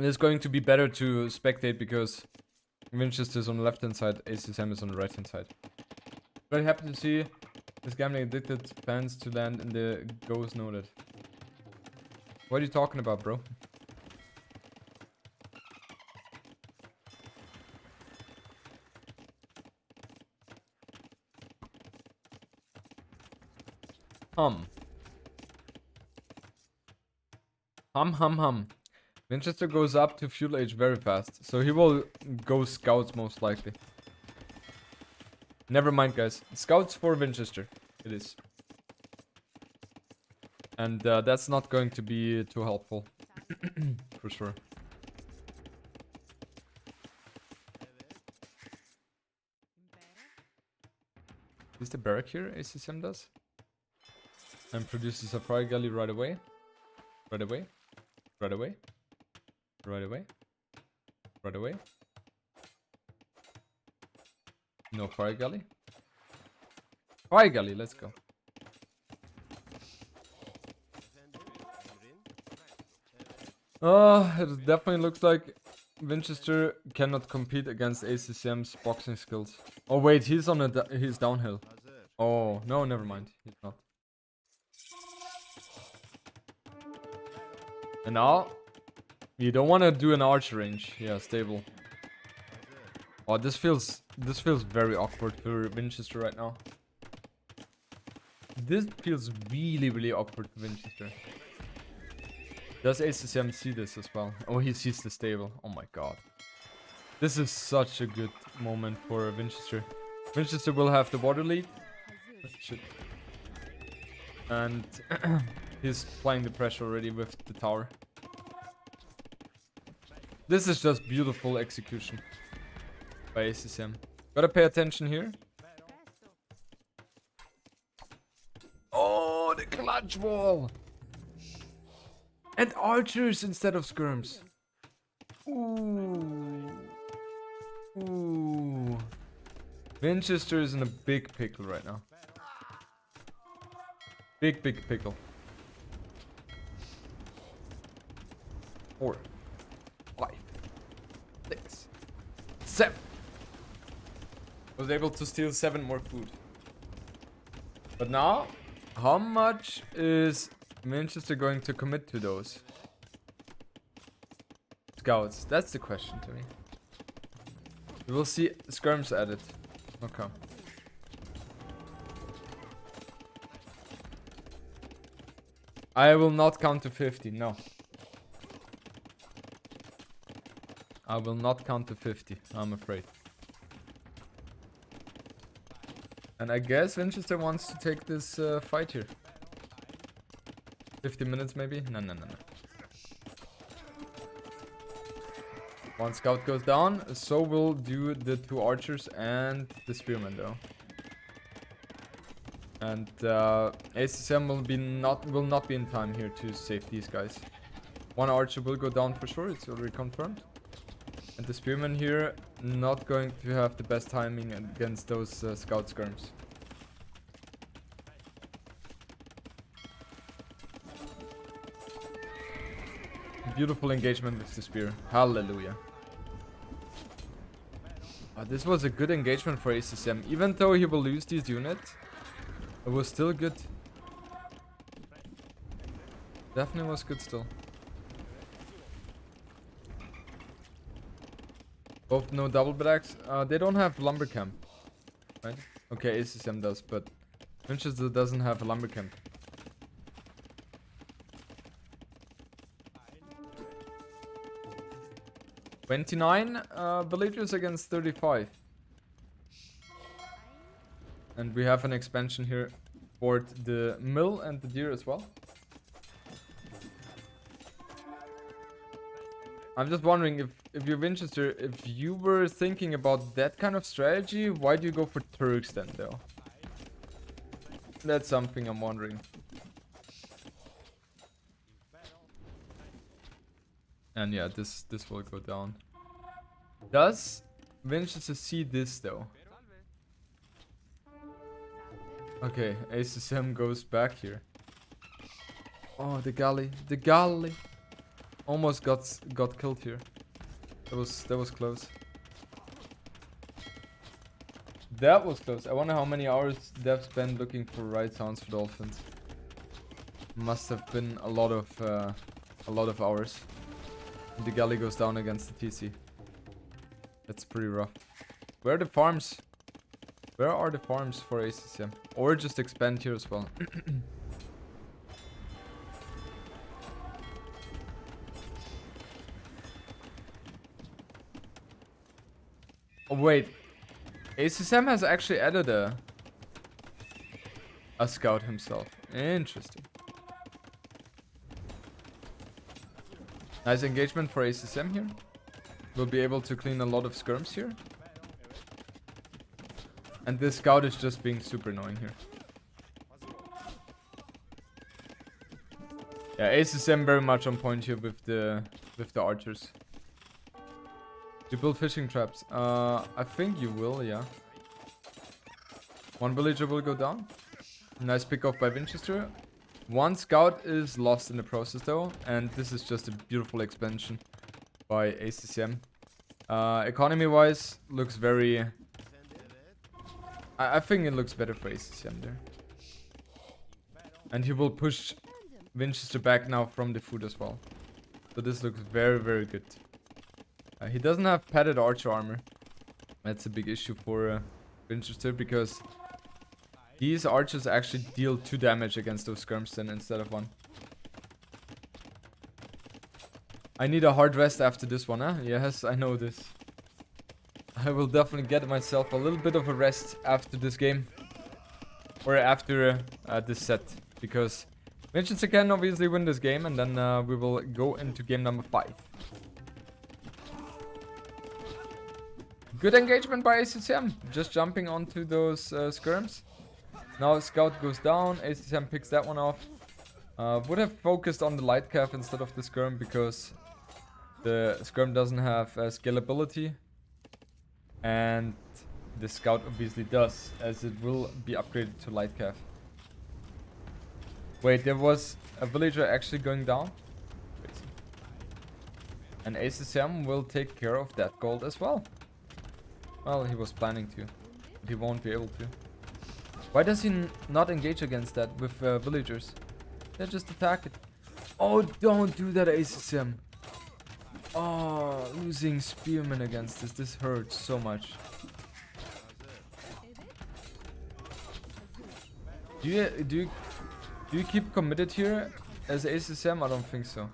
It's going to be better to spectate because Winchester is on the left hand side, ACCM is on the right hand side. Very happy to see this gambling addicted fans to land in the goes noted. What are you talking about, bro? Hum. Winchester goes up to fuel age very fast, so he will go scouts most likely. Never mind, guys. Scouts for Winchester. It is. And that's not going to be too helpful. For sure. Is the barrack here ACCM does? And produces a fire galley right away. Right away. Right away. Right away. Right away. No fire galley. Fire galley, let's go. It definitely looks like Winchester cannot compete against ACCM's boxing skills. Oh wait, he's on he's downhill. Oh no, never mind, he's not. And now you don't want to do an archer range. Yeah, stable. Oh, this feels very awkward for Winchester right now. This feels really, really awkward for Winchester. Does ACCM see this as well? Oh, he sees the stable. Oh my god. This is such a good moment for Winchester. Winchester will have the water lead. Shit. And he's applying the pressure already with the tower. This is just beautiful execution by ACCM. Gotta pay attention here. Oh, the clutch wall! And archers instead of skirms. Ooh. Ooh. Winchester is in a big pickle right now. Big pickle. 4, 5, 6, 7. Was able to steal 7 more food. But now, how much is Manchester going to commit to those scouts? That's the question to me. We will see skirms added. Okay. I will not count to 50, no. I will not count to 50, I'm afraid. And I guess Vinchester wants to take this fight here. 50 minutes maybe? No. One scout goes down, so will do the 2 archers and the spearman though. And ACCM will not be in time here to save these guys. 1 archer will go down for sure, it's already confirmed. And the spearman here not going to have the best timing against those scout skirms. Beautiful engagement with the spear. Hallelujah. This was a good engagement for ACCM. Even though he will lose these units, it was still good. Definitely was good still. Both no double attacks. They don't have lumber camp, right? Okay, ACCM does, but Winchester doesn't have a lumber camp. $29 villagers against 35. And we have an expansion here for the mill and the deer as well. I'm just wondering if you're Winchester, if you were thinking about that kind of strategy, why do you go for Turks then though? That's something I'm wondering. And yeah, this will go down. Does Winchester see this though? Okay, ACCM goes back here. Oh, the galley. The galley. Almost got killed here. That was close. That was close. I wonder how many hours they've spent looking for right sounds for dolphins. Must have been a lot of hours. And the galley goes down against the TC. That's pretty rough. Where are the farms? Where are the farms for ACCM? Or just expand here as well. Oh wait, ACCM has actually added a scout himself. Interesting. Nice engagement for ACCM here. We'll be able to clean a lot of skirms here. And this scout is just being super annoying here. Yeah, ACCM very much on point here with the archers. You build fishing traps. I think you will, yeah. 1 villager will go down. Nice pick off by Vinchester. 1 scout is lost in the process though, and this is just a beautiful expansion by ACCM. Economy wise, looks very... I think it looks better for ACCM there. And he will push Winchester back now from the food as well. So this looks very, very good. He doesn't have padded archer armor. That's a big issue for Vinchester because these archers actually deal 2 damage against those skirms then instead of 1. I need a hard rest after this one, huh? Yes, I know this. I will definitely get myself a little bit of a rest after this game. Or after this set. Because Vinchester can obviously win this game and then we will go into game number 5. Good engagement by ACCM. Just jumping onto those skirms. Now Scout goes down. ACCM picks that one off. Would have focused on the light calf instead of the skirm because the skirm doesn't have scalability. And the Scout obviously does, as it will be upgraded to light calf. Wait, there was a villager actually going down? Crazy. And ACCM will take care of that gold as well. Well, he was planning to, but he won't be able to. Why does he not engage against that with villagers? They just attack it. Oh, don't do that, ACCM. Oh, losing spearmen against this. This hurts so much. Do you keep committed here as ACCM? I don't think so.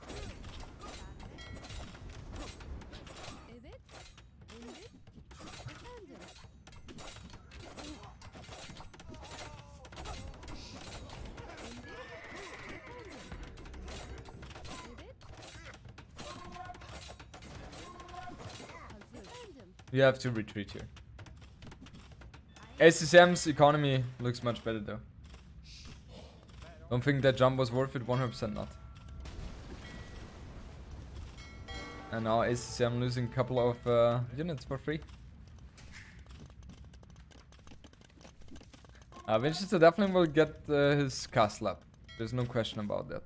You have to retreat here. ACCM's economy looks much better though. Don't think that jump was worth it, 100% not. And now ACCM losing a couple of units for free. Vinchester definitely will get his castle up. There's no question about that.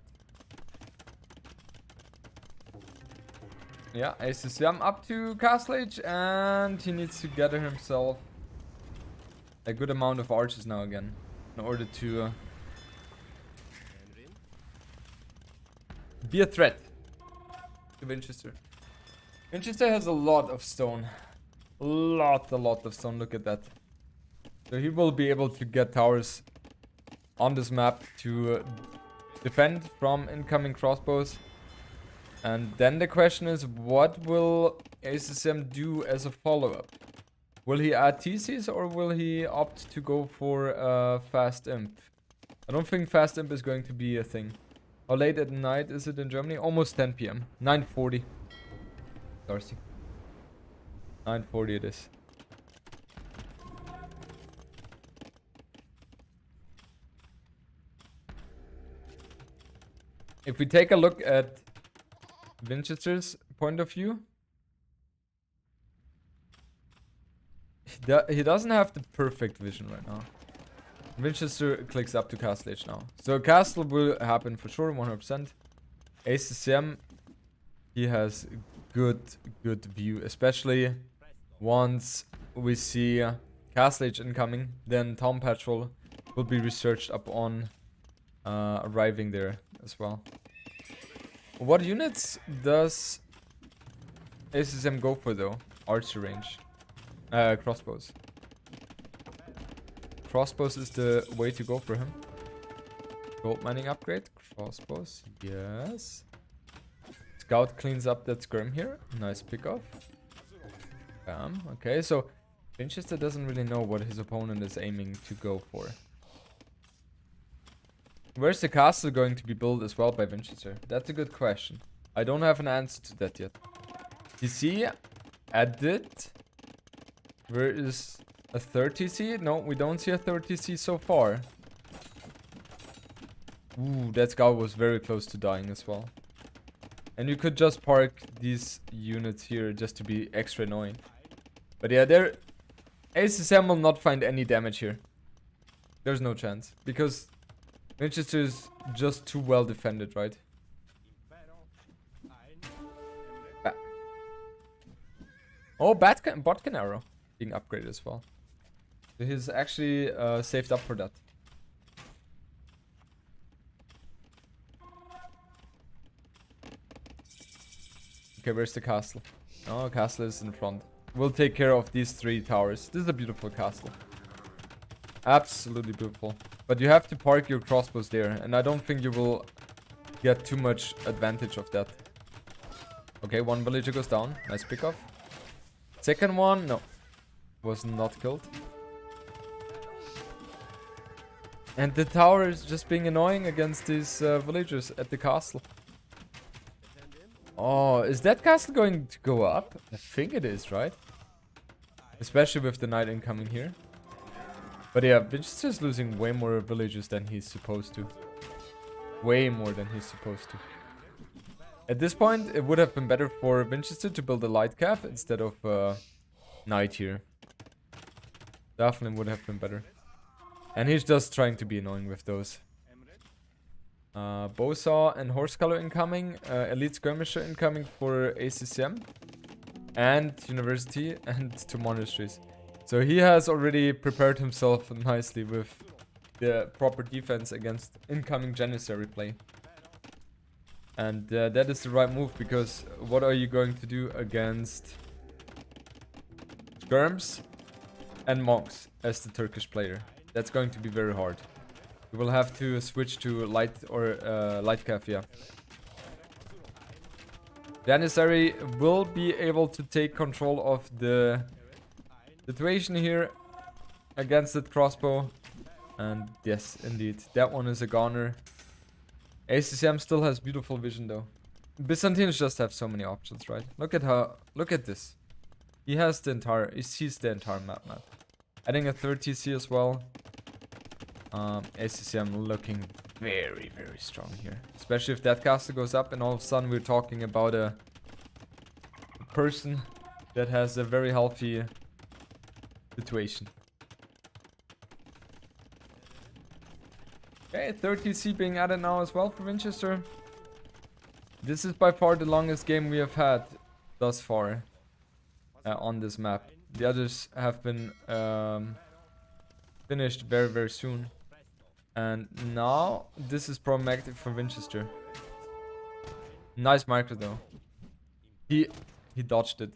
Yeah, ACCM up to castle age, and he needs to gather himself a good amount of archers now again in order to be a threat to Vinchester. Vinchester has a lot of stone. A lot of stone. Look at that. So he will be able to get towers on this map to defend from incoming crossbows. And then the question is, what will ACCM do as a follow-up? Will he add TCs or will he opt to go for fast imp? I don't think fast imp is going to be a thing. How late at night is it in Germany? Almost 10 PM. 9:40. Darcy. 9:40 it is. If we take a look at Vinchester's point of view, he doesn't have the perfect vision right now. Vinchester clicks up to castle age now. So castle will happen for sure, 100%. ACCM, he has good view, especially once we see castle age incoming. Then town patrol will be researched upon arriving there as well. What units does ACCM go for though? Archer range. Crossbows. Crossbows is the way to go for him. Gold mining upgrade. Crossbows. Yes. Scout cleans up that skirm here. Nice pickoff. Bam. Okay, so Vinchester doesn't really know what his opponent is aiming to go for. Where's the castle going to be built as well by Vinchester? That's a good question. I don't have an answer to that yet. You see, edit. Where is a 30C? No, we don't see a 30C so far. Ooh, that scout was very close to dying as well. And you could just park these units here just to be extra annoying. But yeah, ACCM will not find any damage here. There's no chance. Because Winchester is just too well defended, right? Oh, botkin arrow being upgraded as well. So he's actually saved up for that. Okay, where's the castle? Oh, castle is in front. We'll take care of these 3 towers. This is a beautiful castle. Absolutely beautiful. But you have to park your crossbows there. And I don't think you will get too much advantage of that. Okay, 1 villager goes down. Nice pickoff. Second one, no. Was not killed. And the tower is just being annoying against these villagers at the castle. Oh, is that castle going to go up? I think it is, right? Especially with the knight incoming here. But yeah, Vinchester's losing way more villagers than he's supposed to. Way more than he's supposed to. At this point, it would have been better for Vinchester to build a light cap instead of knight here. Definitely would have been better. And he's just trying to be annoying with those. Bowsaw and Horsecolor incoming. Elite Skirmisher incoming for ACCM. And University and 2 Monasteries. So he has already prepared himself nicely with the proper defense against incoming Janissary play. And that is the right move, because what are you going to do against skirms and monks as the Turkish player? That's going to be very hard. You will have to switch to light or light calf, yeah. Janissary will be able to take control of the situation here against that crossbow. And yes, indeed, that one is a goner. ACCM still has beautiful vision though. Byzantines just have so many options, right? Look at this. He sees the entire map. Adding a third TC as well. ACCM looking very, very strong here. Especially if that caster goes up and all of a sudden we're talking about a person that has a very healthy situation. Okay, 30C being added now as well for Vinchester. This is by far the longest game we have had thus far on this map. The others have been finished very, very soon. And now this is problematic for Vinchester. Nice micro though. He dodged it.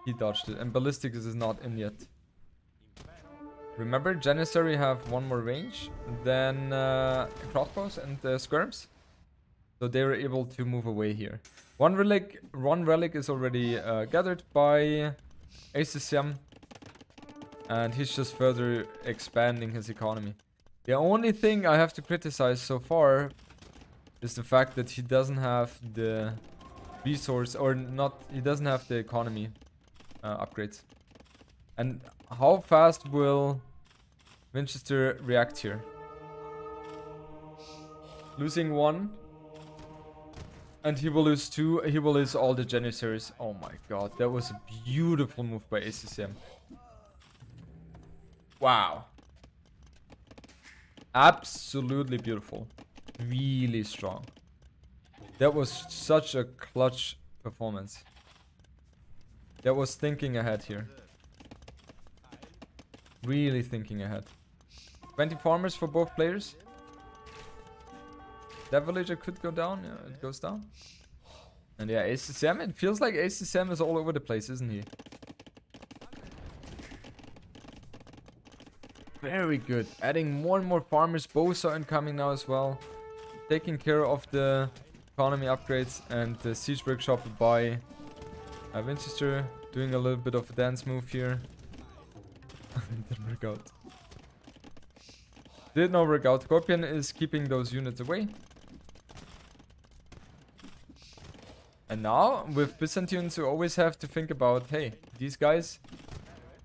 He dodged it. And Ballistics is not in yet. Remember, Janissary have one more range than crossbows and skirms. So they were able to move away here. One relic is already gathered by ACCM. And he's just further expanding his economy. The only thing I have to criticize so far is the fact that he doesn't have the resource, or not, he doesn't have the economy upgrades. And how fast will Vinchester react here? Losing one. And he will lose two. He will lose all the Janissaries. Oh my god, that was a beautiful move by ACCM. Wow. Absolutely beautiful. Really strong. That was such a clutch performance. That was thinking ahead here. Really thinking ahead. 20 farmers for both players. That villager could go down. Yeah, it goes down. And yeah, ACCM. It feels like ACCM is all over the place, isn't he? Very good. Adding more and more farmers. Bows are incoming now as well. Taking care of the economy upgrades. And the siege workshop by Vinchester. Doing a little bit of a dance move here. Didn't work out. Did not work out. Scorpion is keeping those units away. And now, with Byzantines, you always have to think about, hey, these guys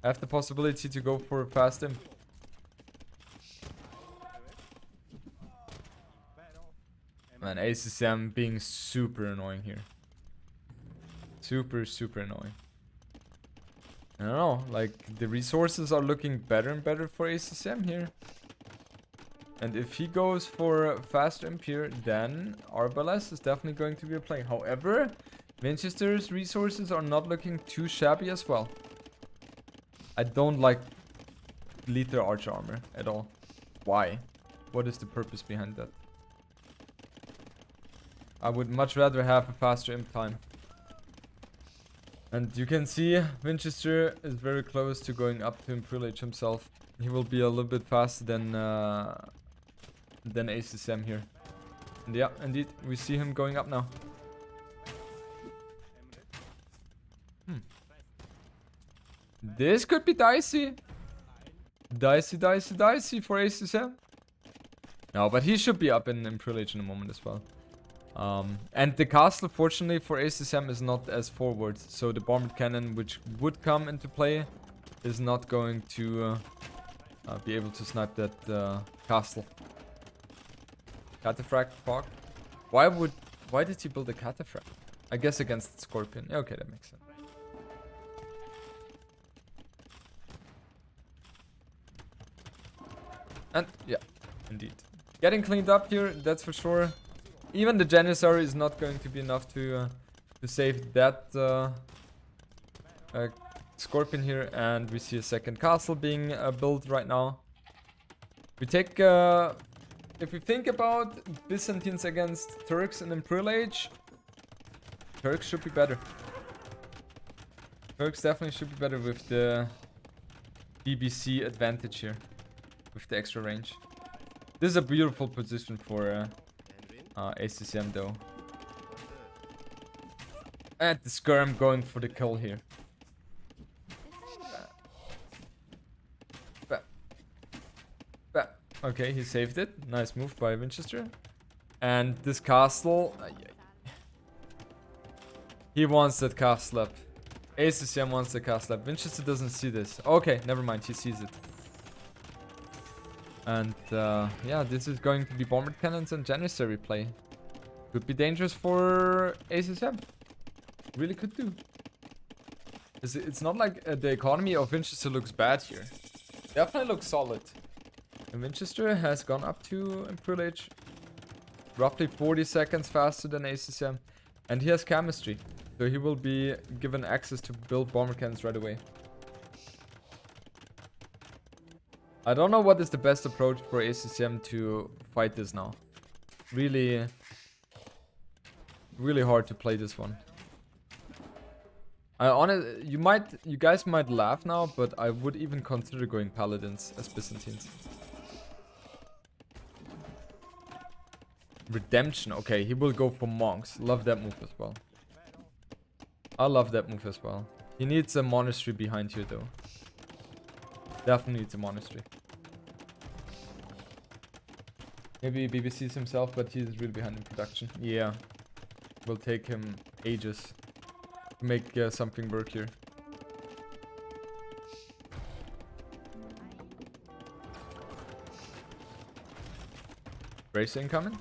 have the possibility to go for a fast imp. Man, ACCM being super annoying here. Super, super annoying. I don't know, like, the resources are looking better and better for ACCM here. And if he goes for fast imp here, then Arbalest is definitely going to be a play. However, Vinchester's resources are not looking too shabby as well. I don't like lethal archer armor at all. Why? What is the purpose behind that? I would much rather have a faster imp time. And you can see Vinchester is very close to going up to Imperial Age himself. He will be a little bit faster than ACCM here. And yeah, indeed, we see him going up now. This could be dicey. Dicey for ACCM. No, but he should be up in Imperial Age in a moment as well. And the castle, fortunately for ACCM, is not as forward. So the bombard cannon, which would come into play, is not going to be able to snipe that castle. Cataphract fog. Why did he build a cataphract? I guess against Scorpion. Yeah, okay, that makes sense. And yeah, indeed. Getting cleaned up here, that's for sure. Even the Janissary is not going to be enough to save that Scorpion here. And we see a second castle being built right now. We take if we think about Byzantines against Turks in Imperial Age, Turks should be better. Turks definitely should be better with the BBC advantage here. With the extra range. This is a beautiful position for ACCM though. And the Skirm going for the kill here. Okay, he saved it. Nice move by Vinchester. And this castle... he wants that castle up. ACCM wants the castle up. Vinchester doesn't see this. Okay, never mind. He sees it. And yeah, this is going to be bomber cannons and janissary play. Could be dangerous for ACCM. Really could do. It's not like the economy of Vinchester looks bad here. Definitely looks solid. And Vinchester has gone up to Imperial Age roughly 40 seconds faster than ACCM. And he has chemistry. So he will be given access to build bomber cannons right away. I don't know what is the best approach for ACCM to fight this now. Really hard to play this one. You guys might laugh now, but I would even consider going Paladins as Byzantines. Redemption. Okay, he will go for monks. Love that move as well. I love that move as well. He needs a monastery behind here though. Definitely needs a monastery. Maybe BBCs himself, but he's really behind in production. Yeah. Will take him ages to make something work here. Race incoming?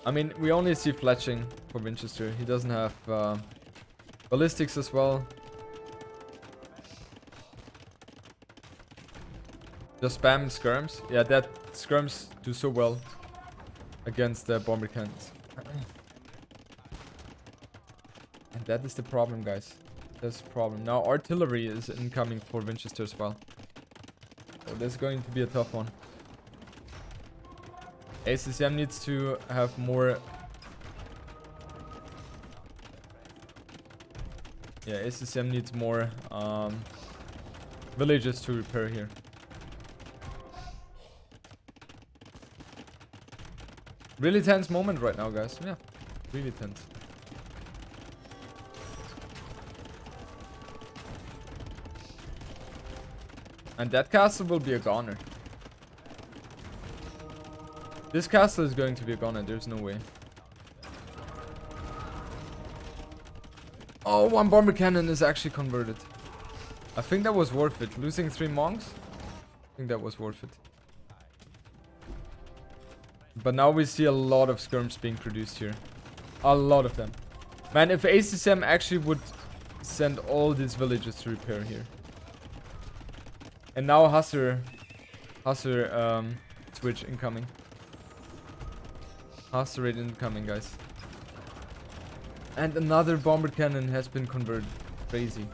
I mean, we only see fletching for Vinchester. He doesn't have ballistics as well. Just spam skirms. Yeah, that skirms do so well against the bomber cannons. And that is the problem, guys. That's the problem. Now artillery is incoming for Vinchester as well. So this is going to be a tough one. ACCM needs to have more... Yeah, ACCM needs more villages to repair here. Really tense moment right now, guys. Yeah, really tense. And that castle will be a goner. This castle is going to be a goner. There's no way. Oh, one bomber cannon is actually converted. I think that was worth it. Losing 3 monks? I think that was worth it. But now we see a lot of skirms being produced here. A lot of them. Man, if ACCM actually would send all these villages to repair here. And now Hussar switch incoming. Hussar rate incoming, guys. And another bomber cannon has been converted. Crazy.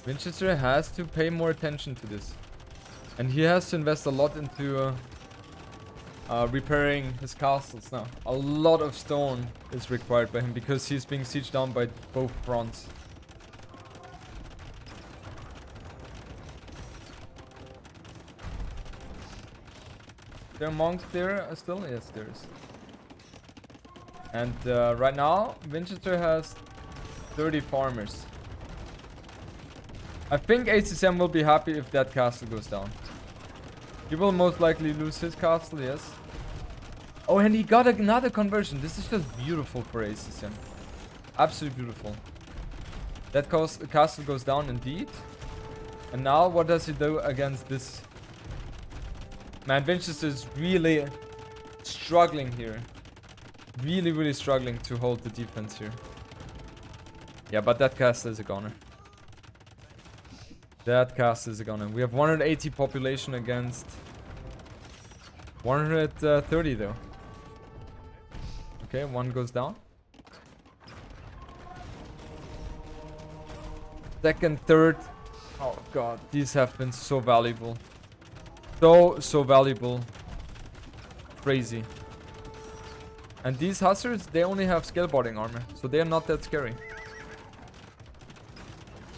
Vinchester has to pay more attention to this. And he has to invest a lot into repairing his castles now. A lot of stone is required by him because he's being sieged down by both fronts. Is there a monk there still? Yes, there is. And right now, Vinchester has 30 farmers. I think ACCM will be happy if that castle goes down. He will most likely lose his castle, yes. Oh, and he got another conversion. This is just beautiful for ACCM. Absolutely beautiful. That castle goes down indeed. And now what does he do against this? Man, Vinchester is really struggling here. Really struggling to hold the defense here. Yeah, but that castle is a goner. That castle is a goner. We have 180 population against 130 though. Okay, one goes down. Second, third Oh god, these have been so valuable. So valuable. Crazy. And these hussars, they only have scaleboarding armor, so they are not that scary.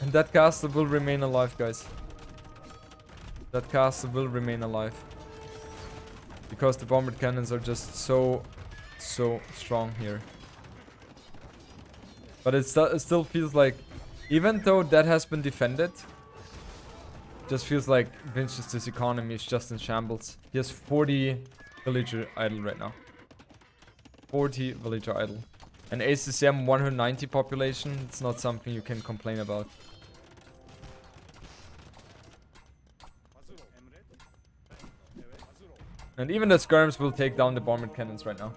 And that castle will remain alive, guys. That castle will remain alive. Because the bombard cannons are just so strong here. But it still feels like, even though that has been defended, just feels like Vinchester's economy is just in shambles. He has 40 villager idle right now. 40 villager idle. An ACCM 190 population, it's not something you can complain about. And even the skirms will take down the bombard cannons right now.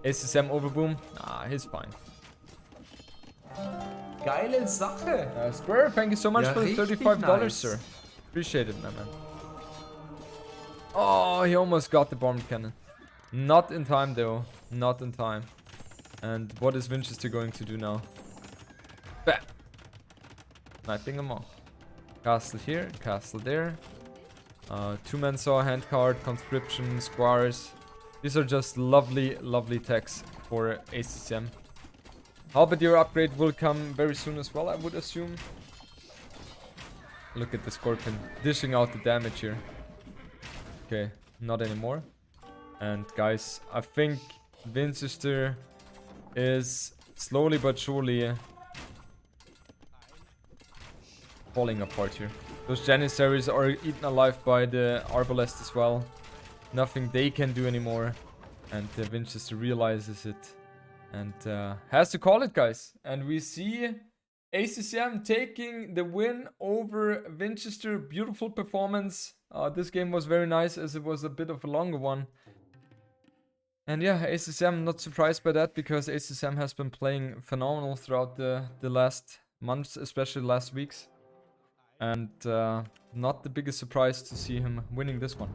ACCM overboom? Ah, he's fine. Geile Sache. Square, thank you so much Ja, for the richtig $35, nice. sir. Appreciate it, my man. Oh, he almost got the bomb cannon. Not in time, though. Not in time. And what is Winchester going to do now? Bam! Sniping them off. Castle here, castle there. Two-man saw, handcart, conscription, squires. These are just lovely, lovely techs for ACCM. Halberdier upgrade will come very soon as well, I would assume. Look at the Scorpion dishing out the damage here. Okay, not anymore. And guys, I think Winchester is slowly but surely falling apart here. Those Janissaries are eaten alive by the Arbalest as well. Nothing they can do anymore. And Winchester realizes it. And has to call it, guys. And we see ACCM taking the win over Winchester. Beautiful performance. This game was very nice as it was a bit of a longer one. And yeah, ACCM, not surprised by that because ACCM has been playing phenomenal throughout the last months, especially last weeks. And not the biggest surprise to see him winning this one.